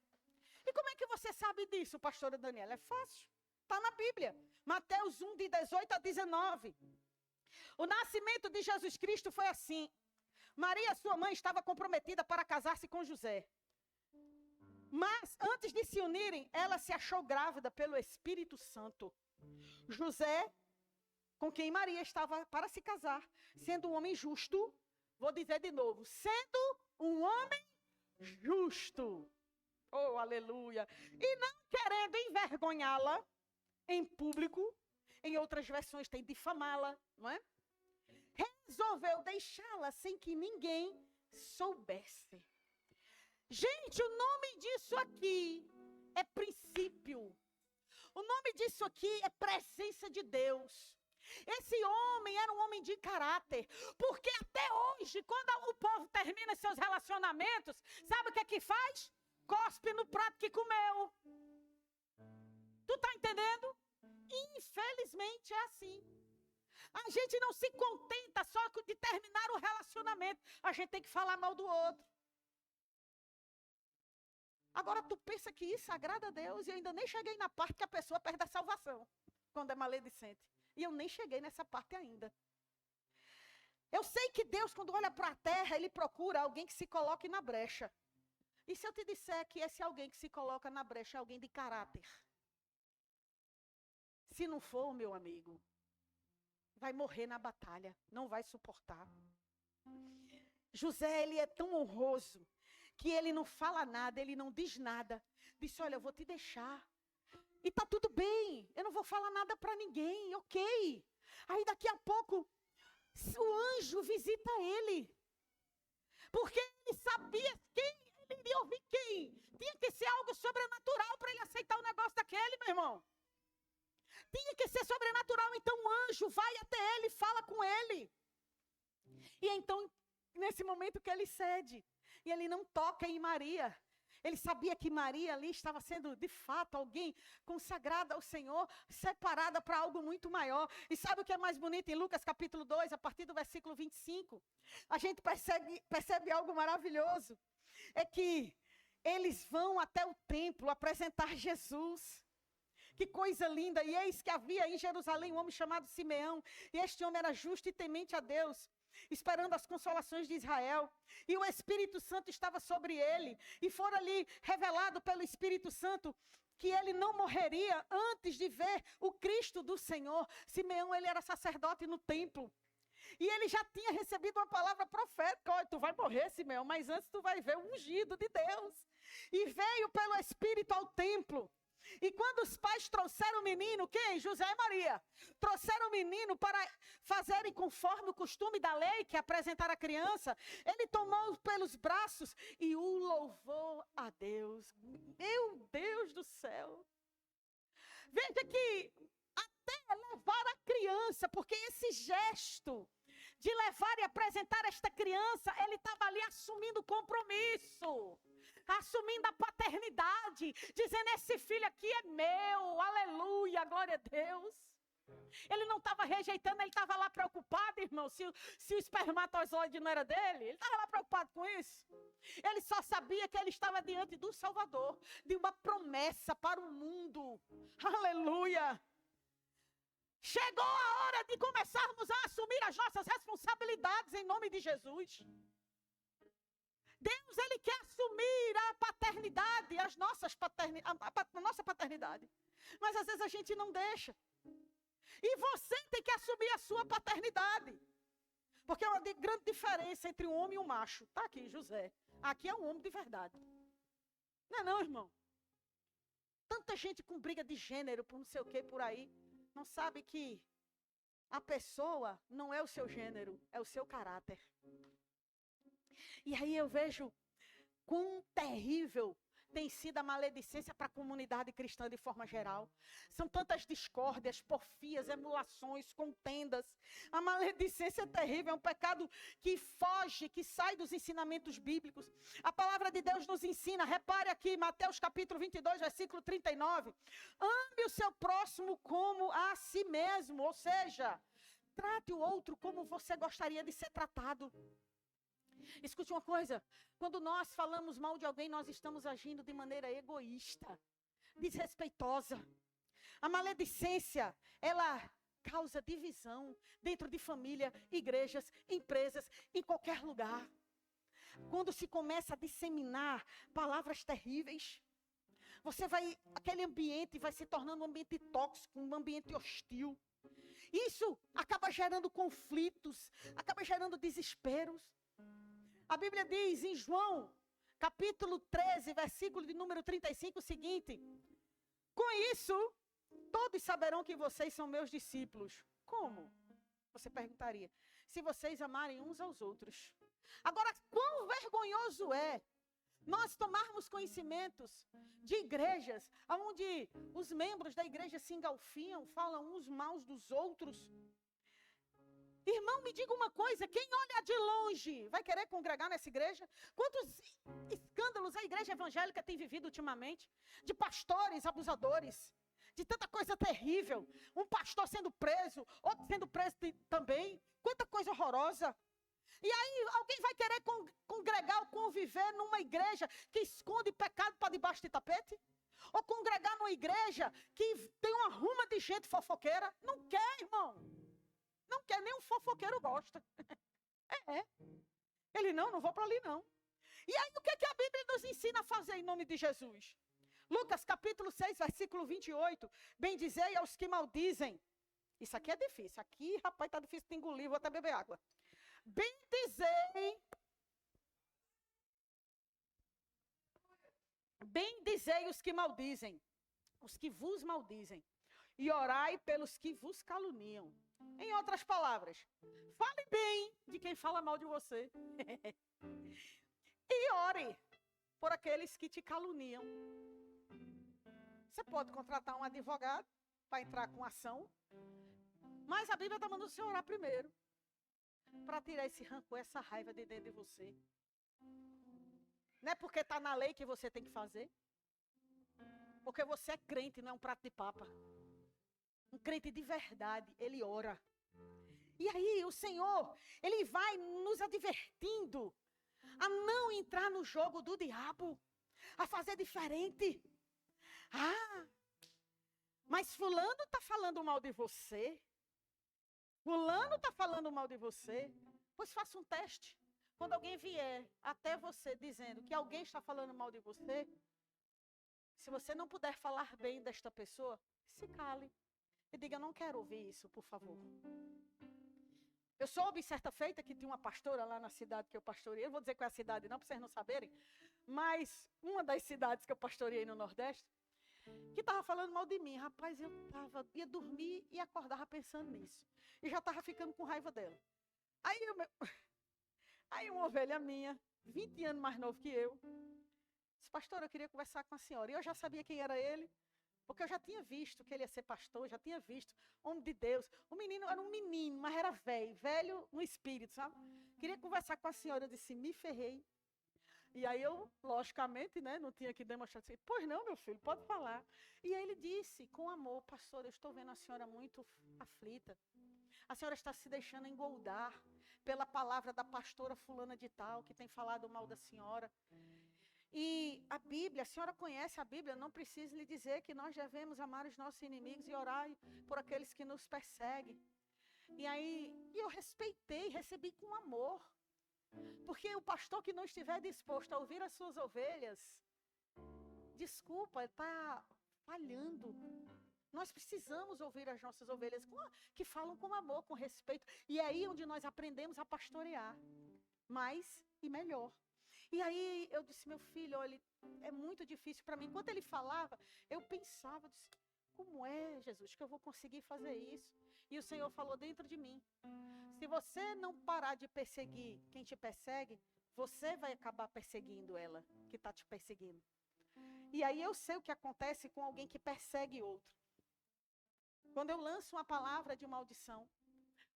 E como é que você sabe disso, pastora Daniela? É fácil. Está na Bíblia. Mateus 1, de 18 a 19. O nascimento de Jesus Cristo foi assim. Maria, sua mãe, estava comprometida para casar-se com José. Mas, antes de se unirem, ela se achou grávida pelo Espírito Santo. José, com quem Maria estava para se casar, sendo um homem justo, vou dizer de novo, sendo um homem justo. Oh, aleluia. E não querendo envergonhá-la em público, em outras versões tem difamá-la, não é? Resolveu deixá-la sem que ninguém soubesse. Gente, o nome disso aqui é princípio. O nome disso aqui é presença de Deus. Esse homem era um homem de caráter, porque até hoje, quando o povo termina seus relacionamentos, sabe o que é que faz? Cospe no prato que comeu. Tu tá entendendo? Infelizmente é assim. A gente não se contenta só de terminar o relacionamento. A gente tem que falar mal do outro. Agora tu pensa que isso agrada a Deus e eu ainda nem cheguei na parte que a pessoa perde a salvação, quando é maledicente. E eu nem cheguei nessa parte ainda. Eu sei que Deus, quando olha para a terra, Ele procura alguém que se coloque na brecha. E se eu te disser que esse alguém que se coloca na brecha é alguém de caráter? Se não for, meu amigo, vai morrer na batalha, não vai suportar. José, ele é tão honroso, que ele não fala nada, ele não diz nada. Disse, olha, eu vou te deixar. E tá tudo bem, eu não vou falar nada para ninguém, ok. Aí daqui a pouco, o anjo visita ele. Porque ele sabia quem, ele iria ouvir quem. Tinha que ser algo sobrenatural para ele aceitar o negócio daquele, meu irmão. Tinha que ser sobrenatural, então o anjo vai até ele, fala com ele. E então, nesse momento que ele cede, e ele não toca em Maria. Ele sabia que Maria ali estava sendo, de fato, alguém consagrada ao Senhor, separada para algo muito maior. E sabe o que é mais bonito em Lucas capítulo 2, a partir do versículo 25? A gente percebe algo maravilhoso. É que eles vão até o templo apresentar Jesus. Que coisa linda! E eis que havia em Jerusalém um homem chamado Simeão. E este homem era justo e temente a Deus, esperando as consolações de Israel. E o Espírito Santo estava sobre ele. E fora ali revelado pelo Espírito Santo que ele não morreria antes de ver o Cristo do Senhor. Simeão, ele era sacerdote no templo. E ele já tinha recebido uma palavra profética. Olha, tu vai morrer, Simeão, mas antes tu vai ver o ungido de Deus. E veio pelo Espírito ao templo. E quando os pais trouxeram o menino, quem? José e Maria. Trouxeram o menino para fazerem conforme o costume da lei, que é apresentar a criança. Ele tomou pelos braços e o louvou a Deus. Meu Deus do céu. Veja que até levar a criança, porque esse gesto de levar e apresentar esta criança, ele estava ali assumindo compromisso. Assumindo a paternidade, dizendo, esse filho aqui é meu, aleluia, glória a Deus. Ele não estava rejeitando, ele estava lá preocupado, irmão, se o espermatozoide não era dele. Ele estava lá preocupado com isso. Ele só sabia que ele estava diante do Salvador, de uma promessa para o mundo. Aleluia! Chegou a hora de começarmos a assumir as nossas responsabilidades em nome de Jesus. Deus, ele quer assumir a paternidade, a nossa paternidade. Mas às vezes a gente não deixa. E você tem que assumir a sua paternidade. Porque é uma grande diferença entre um homem e um macho. Está aqui, José. Aqui é um homem de verdade. Não é não, irmão? Tanta gente com briga de gênero, por não sei o que, por aí. Não sabe que a pessoa não é o seu gênero, é o seu caráter. E aí eu vejo quão terrível tem sido a maledicência para a comunidade cristã de forma geral. São tantas discórdias, porfias, emulações, contendas. A maledicência é terrível, é um pecado que foge, que sai dos ensinamentos bíblicos. A palavra de Deus nos ensina, repare aqui, Mateus capítulo 22, versículo 39. Ame o seu próximo como a si mesmo, ou seja, trate o outro como você gostaria de ser tratado. Escute uma coisa, quando nós falamos mal de alguém, nós estamos agindo de maneira egoísta, desrespeitosa. A maledicência, ela causa divisão dentro de família, igrejas, empresas, em qualquer lugar. Quando se começa a disseminar palavras terríveis, aquele ambiente vai se tornando um ambiente tóxico, um ambiente hostil. Isso acaba gerando conflitos, acaba gerando desesperos. A Bíblia diz em João, capítulo 13, versículo de número 35, o seguinte: com isso, todos saberão que vocês são meus discípulos. Como? Você perguntaria. Se vocês amarem uns aos outros. Agora, quão vergonhoso é nós tomarmos conhecimentos de igrejas, onde os membros da igreja se engalfiam, falam uns maus dos outros. Irmão, me diga uma coisa, quem olha de longe vai querer congregar nessa igreja? Quantos escândalos a igreja evangélica tem vivido ultimamente? De pastores abusadores, de tanta coisa terrível. Um pastor sendo preso, outro sendo preso também. Quanta coisa horrorosa. E aí alguém vai querer congregar ou conviver numa igreja que esconde pecado para debaixo de tapete? Ou congregar numa igreja que tem uma ruma de gente fofoqueira? Não quer, irmão. Não quer, nem um fofoqueiro gosta. Ele não vou para ali não. E aí o que a Bíblia nos ensina a fazer em nome de Jesus? Lucas capítulo 6, versículo 28. Bendizei aos que maldizem. Isso aqui é difícil. Aqui, rapaz, tá difícil de engolir, vou até beber água. Bendizei os que maldizem, os que vos maldizem, e orai pelos que vos caluniam. Em outras palavras, fale bem de quem fala mal de você. E ore por aqueles que te caluniam. Você pode contratar um advogado para entrar com ação, mas a Bíblia está mandando você orar primeiro, para tirar esse rancor, essa raiva de dentro de você. Não é porque está na lei que você tem que fazer. Porque você é crente, não é um prato de papa. Um crente de verdade, ele ora. E aí o Senhor, ele vai nos advertindo a não entrar no jogo do diabo, a fazer diferente. Mas fulano está falando mal de você. Fulano está falando mal de você. Pois faça um teste. Quando alguém vier até você dizendo que alguém está falando mal de você, se você não puder falar bem desta pessoa, se cale. E diga, não quero ouvir isso, por favor. Eu soube certa feita que tinha uma pastora lá na cidade que eu pastoreei. Eu vou dizer qual é a cidade não, para vocês não saberem. Mas uma das cidades que eu pastoreei no Nordeste, que estava falando mal de mim. Rapaz, eu ia dormir e acordava pensando nisso. E já estava ficando com raiva dela. Aí uma ovelha minha, 20 anos mais novo que eu, disse, pastor, eu queria conversar com a senhora. E eu já sabia quem era ele, porque eu já tinha visto que ele ia ser pastor, já tinha visto, homem de Deus. O menino era um menino, mas era velho no espírito, sabe? Queria conversar com a senhora, eu disse, me ferrei. E aí eu, logicamente, né, não tinha que demonstrar assim, pois não, meu filho, pode falar. E aí ele disse, com amor, pastor, eu estou vendo a senhora muito aflita. A senhora está se deixando engoldar pela palavra da pastora fulana de tal, que tem falado mal da senhora. E a Bíblia, a senhora conhece a Bíblia, não preciso lhe dizer que nós devemos amar os nossos inimigos e orar por aqueles que nos perseguem. E aí, eu respeitei, recebi com amor. Porque o pastor que não estiver disposto a ouvir as suas ovelhas, desculpa, ele está falhando. Nós precisamos ouvir as nossas ovelhas que falam com amor, com respeito. E é aí onde nós aprendemos a pastorear. Mais e melhor. E aí eu disse, meu filho, olha, é muito difícil para mim. Enquanto ele falava, eu pensava, disse, como é, Jesus, que eu vou conseguir fazer isso? E o Senhor falou dentro de mim, se você não parar de perseguir quem te persegue, você vai acabar perseguindo ela, que está te perseguindo. E aí eu sei o que acontece com alguém que persegue outro. Quando eu lanço uma palavra de maldição,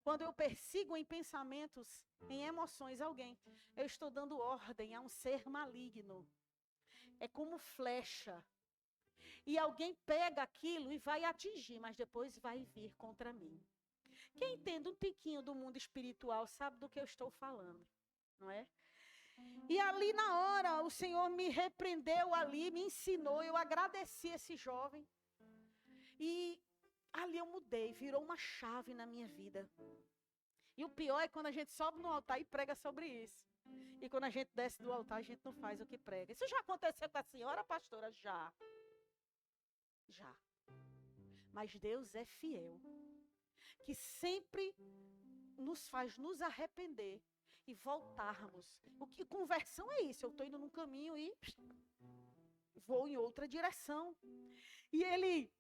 quando eu persigo em pensamentos, em emoções alguém, eu estou dando ordem a um ser maligno. É como flecha. E alguém pega aquilo e vai atingir, mas depois vai vir contra mim. Quem entende um tiquinho do mundo espiritual sabe do que eu estou falando, não é? E ali na hora o Senhor me repreendeu ali, me ensinou, eu agradeci esse jovem. E ali eu mudei, virou uma chave na minha vida. E o pior é quando a gente sobe no altar e prega sobre isso. E quando a gente desce do altar, a gente não faz o que prega. Isso já aconteceu com a senhora, pastora? Já. Já. Mas Deus é fiel. Que sempre nos faz nos arrepender e voltarmos. O que conversão é isso? Eu estou indo num caminho e vou em outra direção. E ele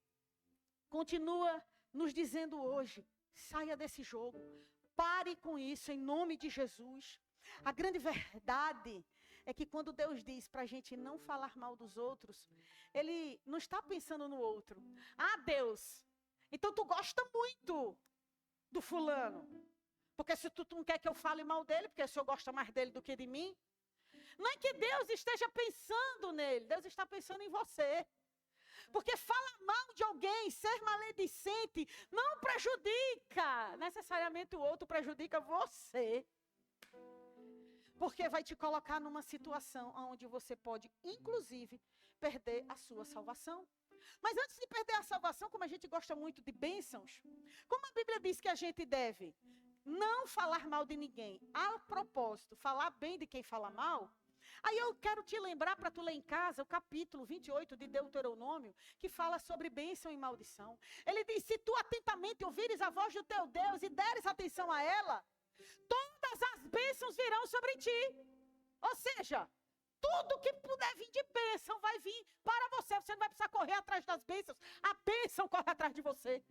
continua nos dizendo hoje, saia desse jogo, pare com isso em nome de Jesus. A grande verdade é que quando Deus diz para a gente não falar mal dos outros, Ele não está pensando no outro. Ah, Deus, então tu gosta muito do fulano. Porque se tu não quer que eu fale mal dele, porque o Senhor gosta mais dele do que de mim. Não é que Deus esteja pensando nele, Deus está pensando em você. Porque falar mal de alguém, ser maledicente, não prejudica necessariamente o outro, prejudica você. Porque vai te colocar numa situação onde você pode, inclusive, perder a sua salvação. Mas antes de perder a salvação, como a gente gosta muito de bênçãos, como a Bíblia diz que a gente deve não falar mal de ninguém, a propósito, falar bem de quem fala mal, aí eu quero te lembrar para tu ler em casa o capítulo 28 de Deuteronômio, que fala sobre bênção e maldição. Ele diz, se tu atentamente ouvires a voz do teu Deus e deres atenção a ela, todas as bênçãos virão sobre ti. Ou seja, tudo que puder vir de bênção vai vir para você. Você não vai precisar correr atrás das bênçãos. A bênção corre atrás de você.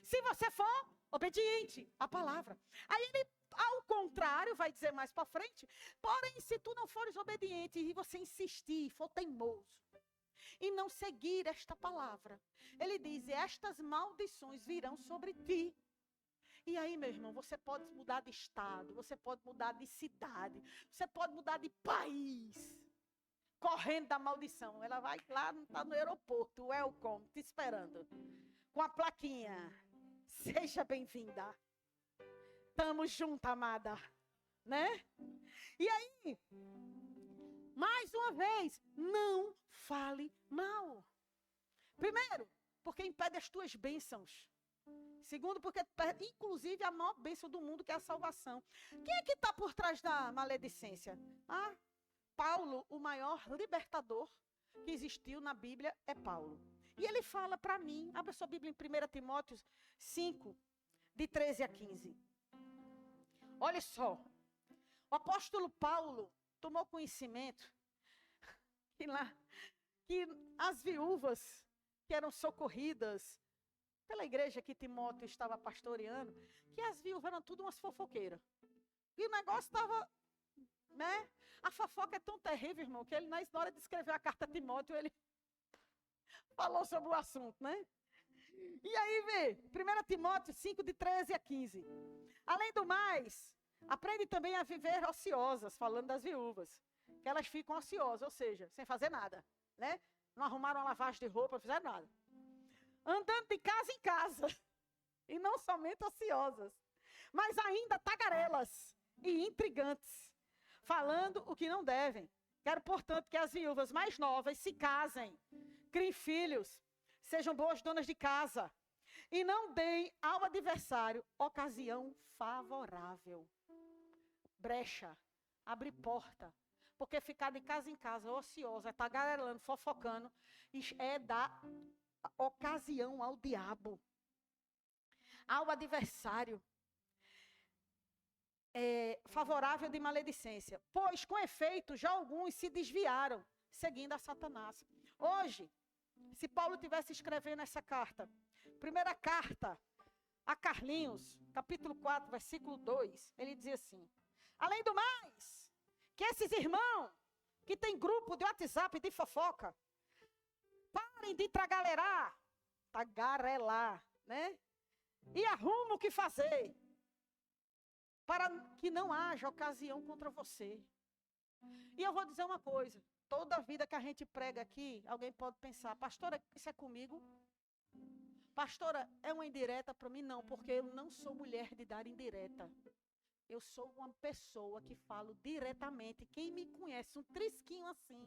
Se você for obediente à palavra. Aí ele, ao contrário, vai dizer mais para frente, porém, se tu não fores obediente e você insistir, for teimoso, e não seguir esta palavra, ele diz, estas maldições virão sobre ti. E aí, meu irmão, você pode mudar de estado, você pode mudar de cidade, você pode mudar de país, correndo da maldição. Ela vai lá, tá no aeroporto, welcome, te esperando, com a plaquinha. Seja bem-vinda. Tamo junto, amada. Né? E aí, mais uma vez, não fale mal. Primeiro, porque impede as tuas bênçãos. Segundo, porque inclusive a maior bênção do mundo, que é a salvação. Quem é que está por trás da maledicência? Ah, Paulo, o maior libertador que existiu na Bíblia é Paulo. E ele fala para mim, abre a sua Bíblia em 1 Timóteo 5, de 13 a 15. Olha só, o apóstolo Paulo tomou conhecimento que as viúvas que eram socorridas pela igreja que Timóteo estava pastoreando, que as viúvas eram tudo umas fofoqueiras. E o negócio estava, né? A fofoca é tão terrível, irmão, que ele, na hora de escrever a carta a Timóteo, ele falou sobre o assunto, né? E aí vê, 1 Timóteo 5, de 13 a 15. Além do mais, aprende também a viver ociosas, falando das viúvas. que elas ficam ociosas, ou seja, sem fazer nada, né? Não arrumaram uma lavagem de roupa, não fizeram nada. Andando de casa em casa, e não somente ociosas, mas ainda tagarelas e intrigantes, falando o que não devem. Quero, portanto, que as viúvas mais novas se casem, criem filhos, sejam boas donas de casa, e não deem ao adversário ocasião favorável. Brecha, abre porta, porque ficar de casa em casa, ociosa, tagarelando, fofocando, é dar ocasião ao diabo, ao adversário, favorável de maledicência. Pois, com efeito, já alguns se desviaram, seguindo a Satanás. Hoje, se Paulo tivesse escrevendo essa carta, primeira carta a Carlinhos, capítulo 4, versículo 2, ele dizia assim: além do mais, que esses irmãos que tem grupo de WhatsApp de fofoca, parem de tagarelar, né? E arrumam o que fazer, para que não haja ocasião contra você. E eu vou dizer uma coisa, toda vida que a gente prega aqui, alguém pode pensar: pastora, isso é comigo? Pastora, é uma indireta para mim? Não, porque eu não sou mulher de dar indireta. Eu sou uma pessoa que falo diretamente. Quem me conhece, um trisquinho assim.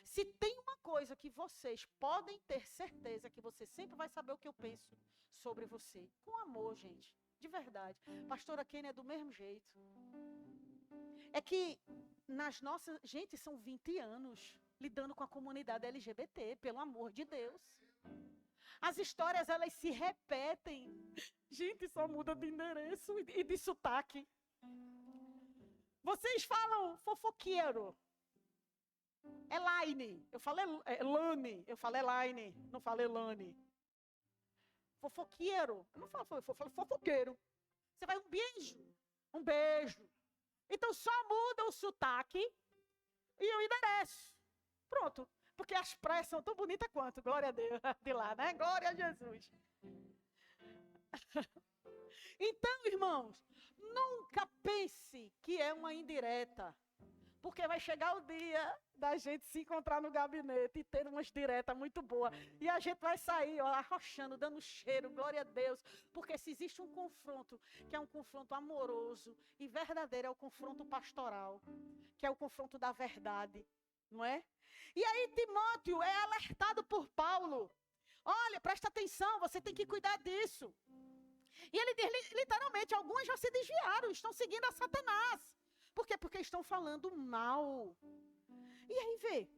Se tem uma coisa que vocês podem ter certeza, que você sempre vai saber o que eu penso sobre você. Com amor, gente. De verdade. Pastora Kênia é do mesmo jeito. É que nas nossas... Gente, são 20 anos lidando com a comunidade LGBT, pelo amor de Deus. As histórias, elas se repetem. Gente, só muda de endereço e de sotaque. Vocês falam fofoqueiro. Elaine. Eu falei Elane. Eu falei Elaine. Não falei Elane. Fofoqueiro. Eu não falo fofoqueiro. Você vai um beijo. Um beijo. Então só muda o sotaque e o endereço. Pronto. Porque as praias são tão bonitas quanto. Glória a Deus. De lá, né? Glória a Jesus. Então, irmãos, nunca pense que é uma indireta. Porque vai chegar o dia da gente se encontrar no gabinete e ter umas diretas muito boas. E a gente vai sair, ó, arrochando, dando cheiro, glória a Deus. Porque se existe um confronto, que é um confronto amoroso e verdadeiro, é o confronto pastoral. Que é o confronto da verdade, não é? E aí Timóteo é alertado por Paulo. Olha, presta atenção, você tem que cuidar disso. E ele diz, literalmente, alguns já se desviaram, estão seguindo a Satanás. Por quê? Porque estão falando mal. E aí vê,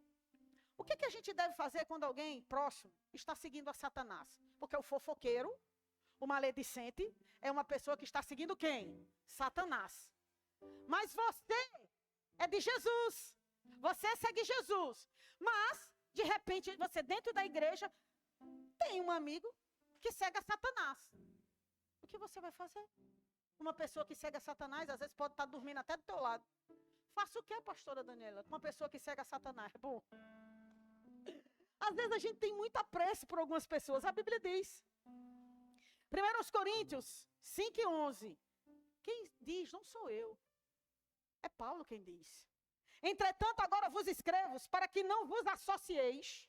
o que a gente deve fazer quando alguém próximo está seguindo a Satanás? Porque o fofoqueiro, o maledicente, é uma pessoa que está seguindo quem? Satanás. Mas você é de Jesus. Você segue Jesus. Mas, de repente, você dentro da igreja tem um amigo que segue a Satanás. O que você vai fazer? Uma pessoa que segue a Satanás, às vezes pode estar dormindo até do teu lado. Faça o que, pastora Daniela? Uma pessoa que segue a Satanás. Bom, às vezes a gente tem muito apreço por algumas pessoas. A Bíblia diz. 1 Coríntios 5:11. Quem diz não sou eu. É Paulo quem diz. Entretanto, agora vos escrevo para que não vos associeis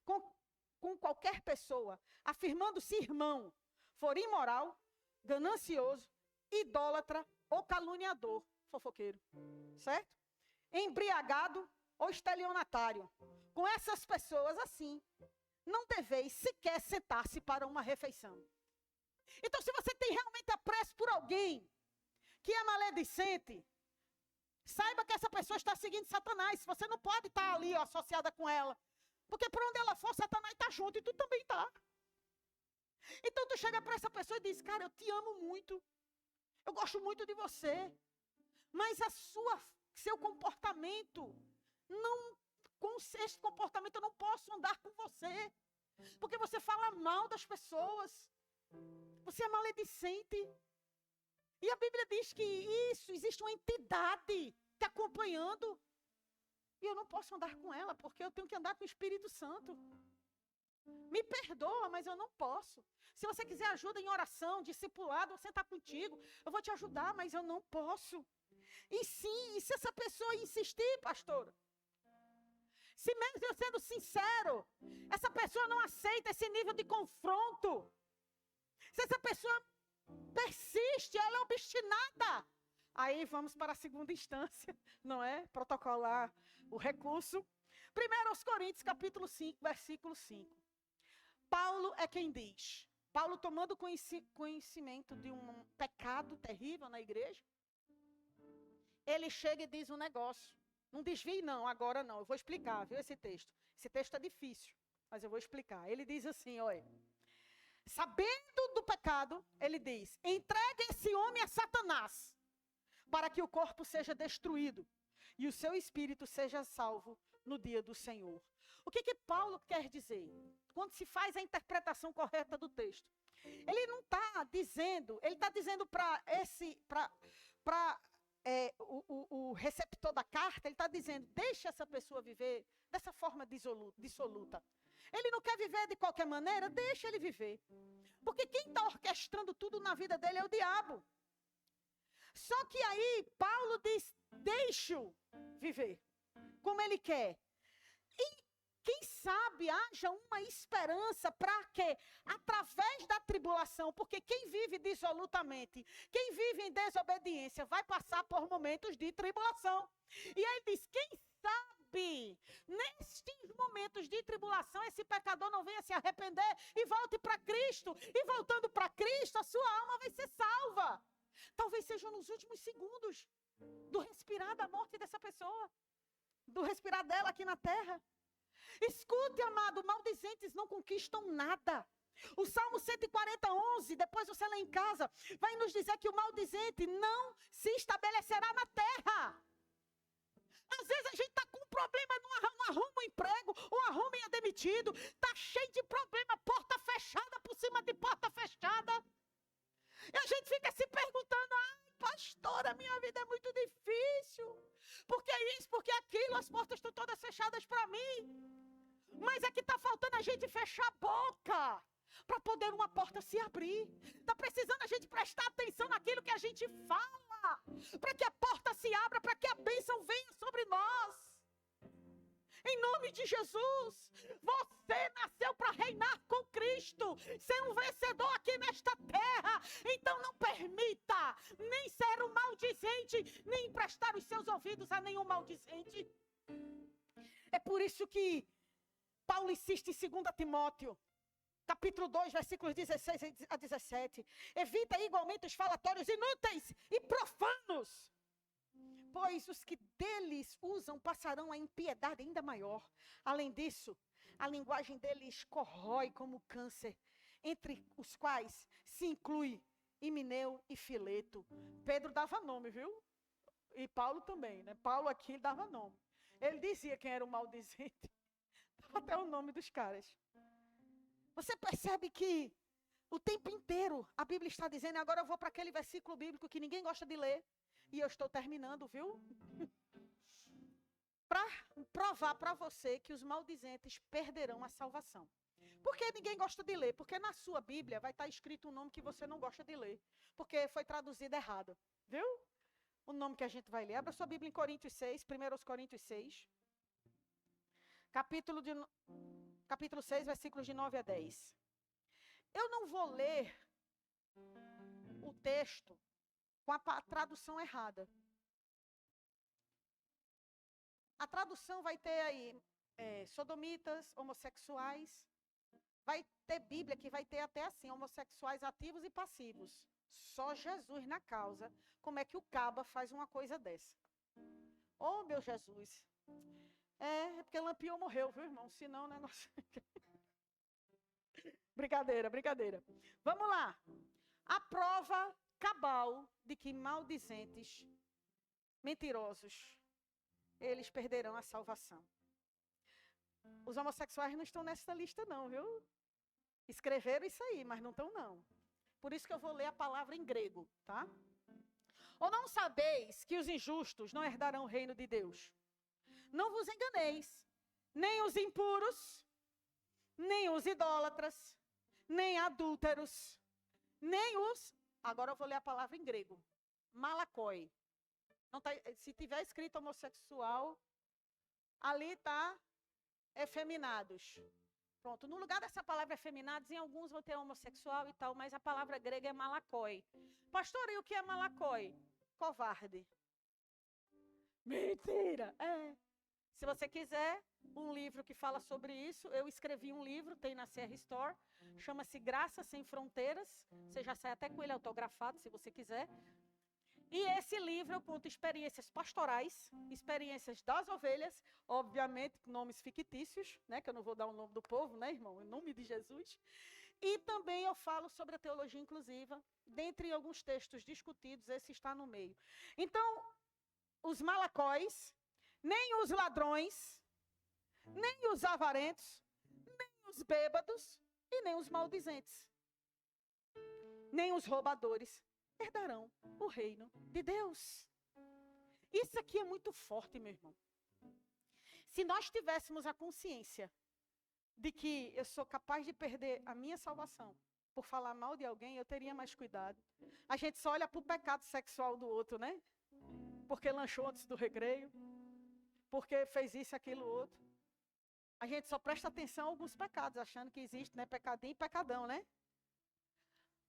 com qualquer pessoa, afirmando se irmão for imoral, ganancioso, idólatra ou caluniador, fofoqueiro, certo? Embriagado ou estelionatário. Com essas pessoas assim, não deveis sequer sentar-se para uma refeição. Então, se você tem realmente apreço por alguém que é maledicente, saiba que essa pessoa está seguindo Satanás. Você não pode estar ali, ó, associada com ela. Porque por onde ela for, Satanás está junto e tu também está. Então tu chega para essa pessoa e diz: cara, eu te amo muito. Eu gosto muito de você. Mas seu comportamento, com esse comportamento eu não posso andar com você. Porque você fala mal das pessoas. Você é maledicente. E a Bíblia diz que existe uma entidade te acompanhando. E eu não posso andar com ela, porque eu tenho que andar com o Espírito Santo. Me perdoa, mas eu não posso. Se você quiser ajuda em oração, discipulado, eu vou sentar contigo. Eu vou te ajudar, mas eu não posso. E sim, e se essa pessoa insistir, pastora? Se mesmo eu sendo sincero, essa pessoa não aceita esse nível de confronto. Se essa pessoa persiste, ela é obstinada. Aí vamos para a segunda instância, não é? Protocolar o recurso. 1 Coríntios, capítulo 5, versículo 5. Paulo é quem diz. Paulo tomando conhecimento de um pecado terrível na igreja, ele chega e diz um negócio. Não desvie não, agora não. Eu vou explicar, viu, esse texto. Esse texto é difícil, mas eu vou explicar. Ele diz assim, olha. Sabendo do pecado, ele diz, entregue esse homem a Satanás, para que o corpo seja destruído e o seu espírito seja salvo no dia do Senhor. O que Paulo quer dizer? Quando se faz a interpretação correta do texto. Ele não está dizendo, ele está dizendo para o receptor da carta, ele está dizendo, deixa essa pessoa viver dessa forma dissoluta. Ele não quer viver de qualquer maneira, deixa ele viver. Porque quem está orquestrando tudo na vida dele é o diabo. Só que aí Paulo diz, deixa-o viver como ele quer. E quem sabe haja uma esperança para que, através da tribulação, porque quem vive dissolutamente, quem vive em desobediência, vai passar por momentos de tribulação. E aí ele diz, quem sabe, nestes momentos de tribulação, esse pecador não venha se arrepender e volte para Cristo. E voltando para Cristo, a sua alma vai ser salva. Talvez sejam nos últimos segundos do respirar da morte dessa pessoa, do respirar dela aqui na terra. Escute, amado, maldizentes não conquistam nada. O Salmo 140, 11, depois você lê em casa, vai nos dizer que o maldizente não se estabelecerá na terra. Às vezes a gente está com um problema, não arruma um emprego, ou arruma e é demitido. Está cheio de problema, porta fechada por cima de porta fechada. E a gente fica se perguntando, pastora, minha vida é muito difícil. Porque isso, porque aquilo, as portas estão todas fechadas para mim. Mas é que está faltando a gente fechar a boca para poder uma porta se abrir. Está precisando a gente prestar atenção naquilo que a gente fala, para que a porta se abra, para que a bênção venha sobre nós. Em nome de Jesus, você nasceu para reinar com Cristo, ser um vencedor aqui nesta terra. Então não permita nem ser um maldizente, nem emprestar os seus ouvidos a nenhum maldizente. É por isso que Paulo insiste em 2 Timóteo, capítulo 2, versículos 16 a 17. Evita igualmente os falatórios inúteis e profanos, pois os que deles usam passarão a impiedade ainda maior. Além disso, a linguagem deles corrói como câncer, entre os quais se inclui Himeneu e Fileto. Pedro dava nome, viu? E Paulo também, né? Paulo aqui dava nome. Ele dizia quem era o maldizente. Dava até o nome dos caras. Você percebe que o tempo inteiro a Bíblia está dizendo, agora eu vou para aquele versículo bíblico que ninguém gosta de ler. E eu estou terminando, viu? Para provar para você que os maldizentes perderão a salvação. Por que ninguém gosta de ler? Porque na sua Bíblia vai estar escrito um nome que você não gosta de ler. Porque foi traduzido errado. Viu? O nome que a gente vai ler. Abra sua Bíblia em Coríntios 6, 1 Coríntios 6. Capítulo 6, versículos de 9 a 10. Eu não vou ler o texto com a tradução errada. A tradução vai ter aí sodomitas, homossexuais. Vai ter Bíblia que vai ter até assim, homossexuais ativos e passivos. Só Jesus na causa. Como é que o caba faz uma coisa dessa? Oh, meu Jesus. É porque Lampião morreu, viu, irmão? Senão o negócio... Brincadeira, brincadeira. Vamos lá. A prova cabal de que maldizentes, mentirosos, eles perderão a salvação. Os homossexuais não estão nessa lista não, viu? Escreveram isso aí, mas não estão não. Por isso que eu vou ler a palavra em grego, tá? Ou não sabeis que os injustos não herdarão o reino de Deus? Não vos enganeis, nem os impuros, nem os idólatras, nem adúlteros, nem os... Agora eu vou ler a palavra em grego. Malakoi. Não tá, se tiver escrito homossexual, ali está efeminados. Pronto, no lugar dessa palavra efeminados, em alguns vão ter homossexual e tal, mas a palavra grega é malakoi. Pastor, e o que é malakoi? Covarde. Mentira! É. Se você quiser um livro que fala sobre isso, eu escrevi um livro, tem na CR Store, chama-se Graça Sem Fronteiras. Você já sai até com ele autografado, se você quiser. E esse livro eu conto experiências pastorais, experiências das ovelhas, obviamente com nomes fictícios, né, que eu não vou dar o nome do povo, né, irmão, em nome de Jesus. E também eu falo sobre a teologia inclusiva, dentre alguns textos discutidos, esse está no meio. Então, os malacóis, nem os ladrões, nem os avarentos, nem os bêbados e nem os maldizentes, nem os roubadores herdarão o reino de Deus. Isso aqui é muito forte, meu irmão. Se nós tivéssemos a consciência de que eu sou capaz de perder a minha salvação por falar mal de alguém, eu teria mais cuidado. A gente só olha para o pecado sexual do outro, né? Porque lanchou antes do recreio, porque fez isso, aquilo, outro. A gente só presta atenção a alguns pecados, achando que existe, né, pecadinho e pecadão, né?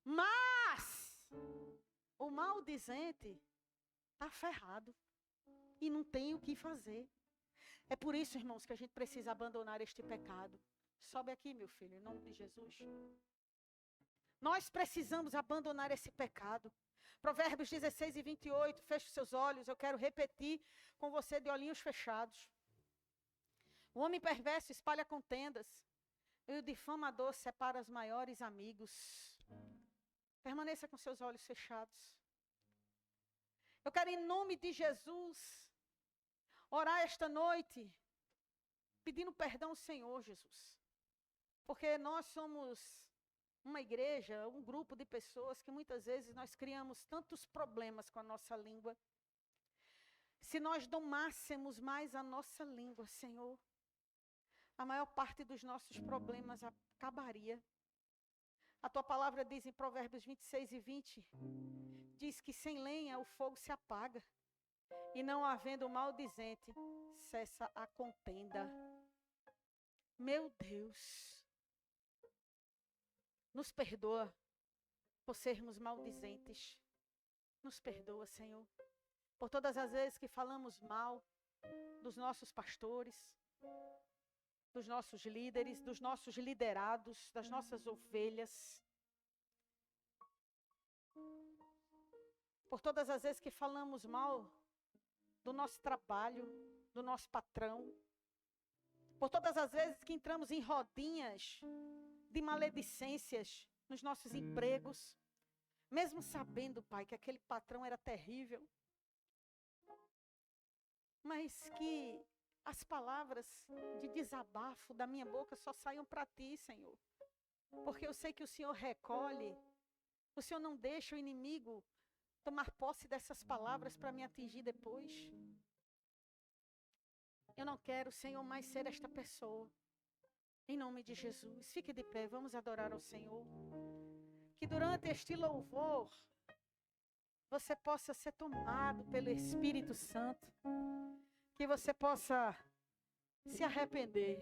Mas o maldizente está ferrado e não tem o que fazer. É por isso, irmãos, que a gente precisa abandonar este pecado. Sobe aqui, meu filho, em nome de Jesus. Nós precisamos abandonar esse pecado. Provérbios 16 e 28, feche seus olhos, eu quero repetir com você de olhinhos fechados. O homem perverso espalha contendas, e o difamador separa os maiores amigos. Permaneça com seus olhos fechados. Eu quero, em nome de Jesus, orar esta noite, pedindo perdão ao Senhor, Jesus. Porque nós somos uma igreja, um grupo de pessoas que muitas vezes nós criamos tantos problemas com a nossa língua. Se nós domássemos mais a nossa língua, Senhor, a maior parte dos nossos problemas acabaria. A tua palavra diz em Provérbios 26 e 20, diz que sem lenha o fogo se apaga, e não havendo maldizente, cessa a contenda. Meu Deus, nos perdoa por sermos maldizentes. Nos perdoa, Senhor, por todas as vezes que falamos mal dos nossos pastores, dos nossos líderes, dos nossos liderados, das nossas ovelhas. Por todas as vezes que falamos mal do nosso trabalho, do nosso patrão. Por todas as vezes que entramos em rodinhas de maledicências nos nossos empregos. Mesmo sabendo, Pai, que aquele patrão era terrível. Mas que as palavras de desabafo da minha boca só saiam para ti, Senhor. Porque eu sei que o Senhor recolhe. O Senhor não deixa o inimigo tomar posse dessas palavras para me atingir depois. Eu não quero, Senhor, mais ser esta pessoa. Em nome de Jesus, fique de pé, vamos adorar ao Senhor. Que durante este louvor, você possa ser tomado pelo Espírito Santo. Que você possa se arrepender.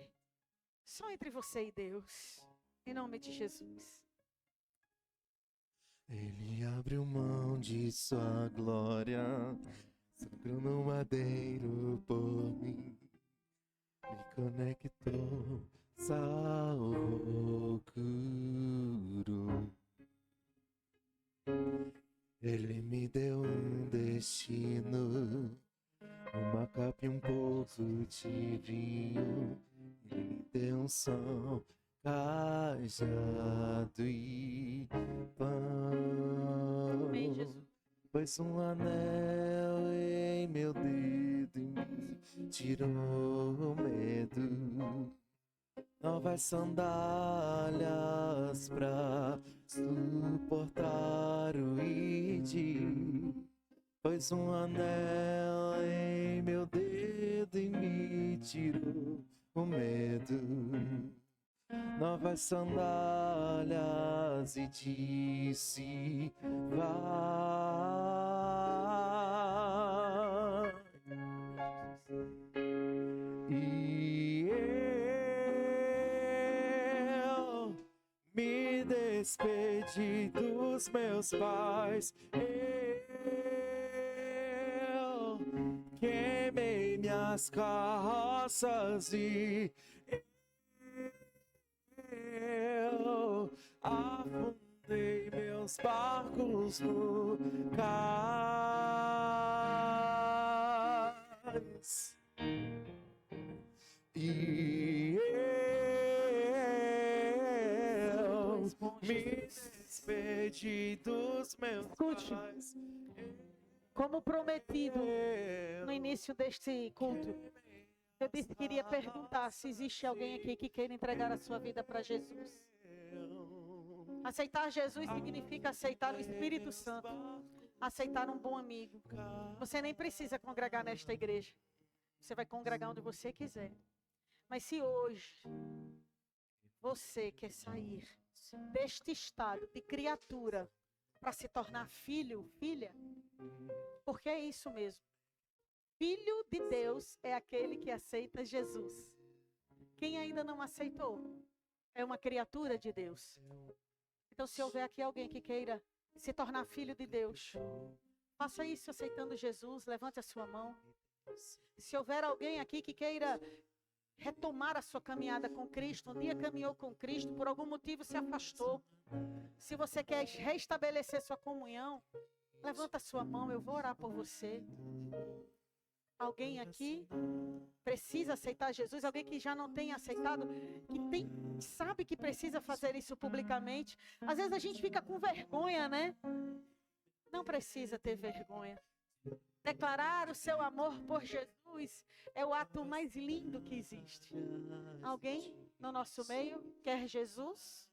Só entre você e Deus. Em nome de Jesus. Ele abriu mão de sua glória, sangrou no madeiro por mim, me conectou, salvou, curou. Ele me deu um destino, uma capa e um pouco de vinho, ele me deu um som, cajado e pão. Amém, Jesus. Pôs um anel em meu dedo e me tirou o medo. Novas sandálias pra suportar o id. Pôs um anel em meu dedo e me tirou o medo. Novas sandálias e disse: vá. despedi dos meus pais. Eu queimei minhas carroças e eu afundei meus barcos no cais. E eu me despedi dos meus Escute. pais. Como prometido no início deste culto, eu disse que iria perguntar se existe alguém aqui que queira entregar a sua vida para Jesus. Aceitar Jesus significa aceitar o Espírito Santo, aceitar um bom amigo. Você nem precisa congregar nesta igreja. Você vai congregar onde você quiser. Mas se hoje você quer sair deste estado de criatura para se tornar filho, filha, porque é isso mesmo. Filho de Deus é aquele que aceita Jesus. Quem ainda não aceitou é uma criatura de Deus. Então, se houver aqui alguém que queira se tornar filho de Deus, faça isso aceitando Jesus, levante a sua mão. Se houver alguém aqui que queira retomar a sua caminhada com Cristo, um dia caminhou com Cristo, por algum motivo se afastou. Se você quer restabelecer sua comunhão, levanta a sua mão, eu vou orar por você. Alguém aqui precisa aceitar Jesus? Alguém que já não tem aceitado, que sabe que precisa fazer isso publicamente? Às vezes a gente fica com vergonha, né? Não precisa ter vergonha. Declarar o seu amor por Jesus é o ato mais lindo que existe. Alguém no nosso meio quer Jesus?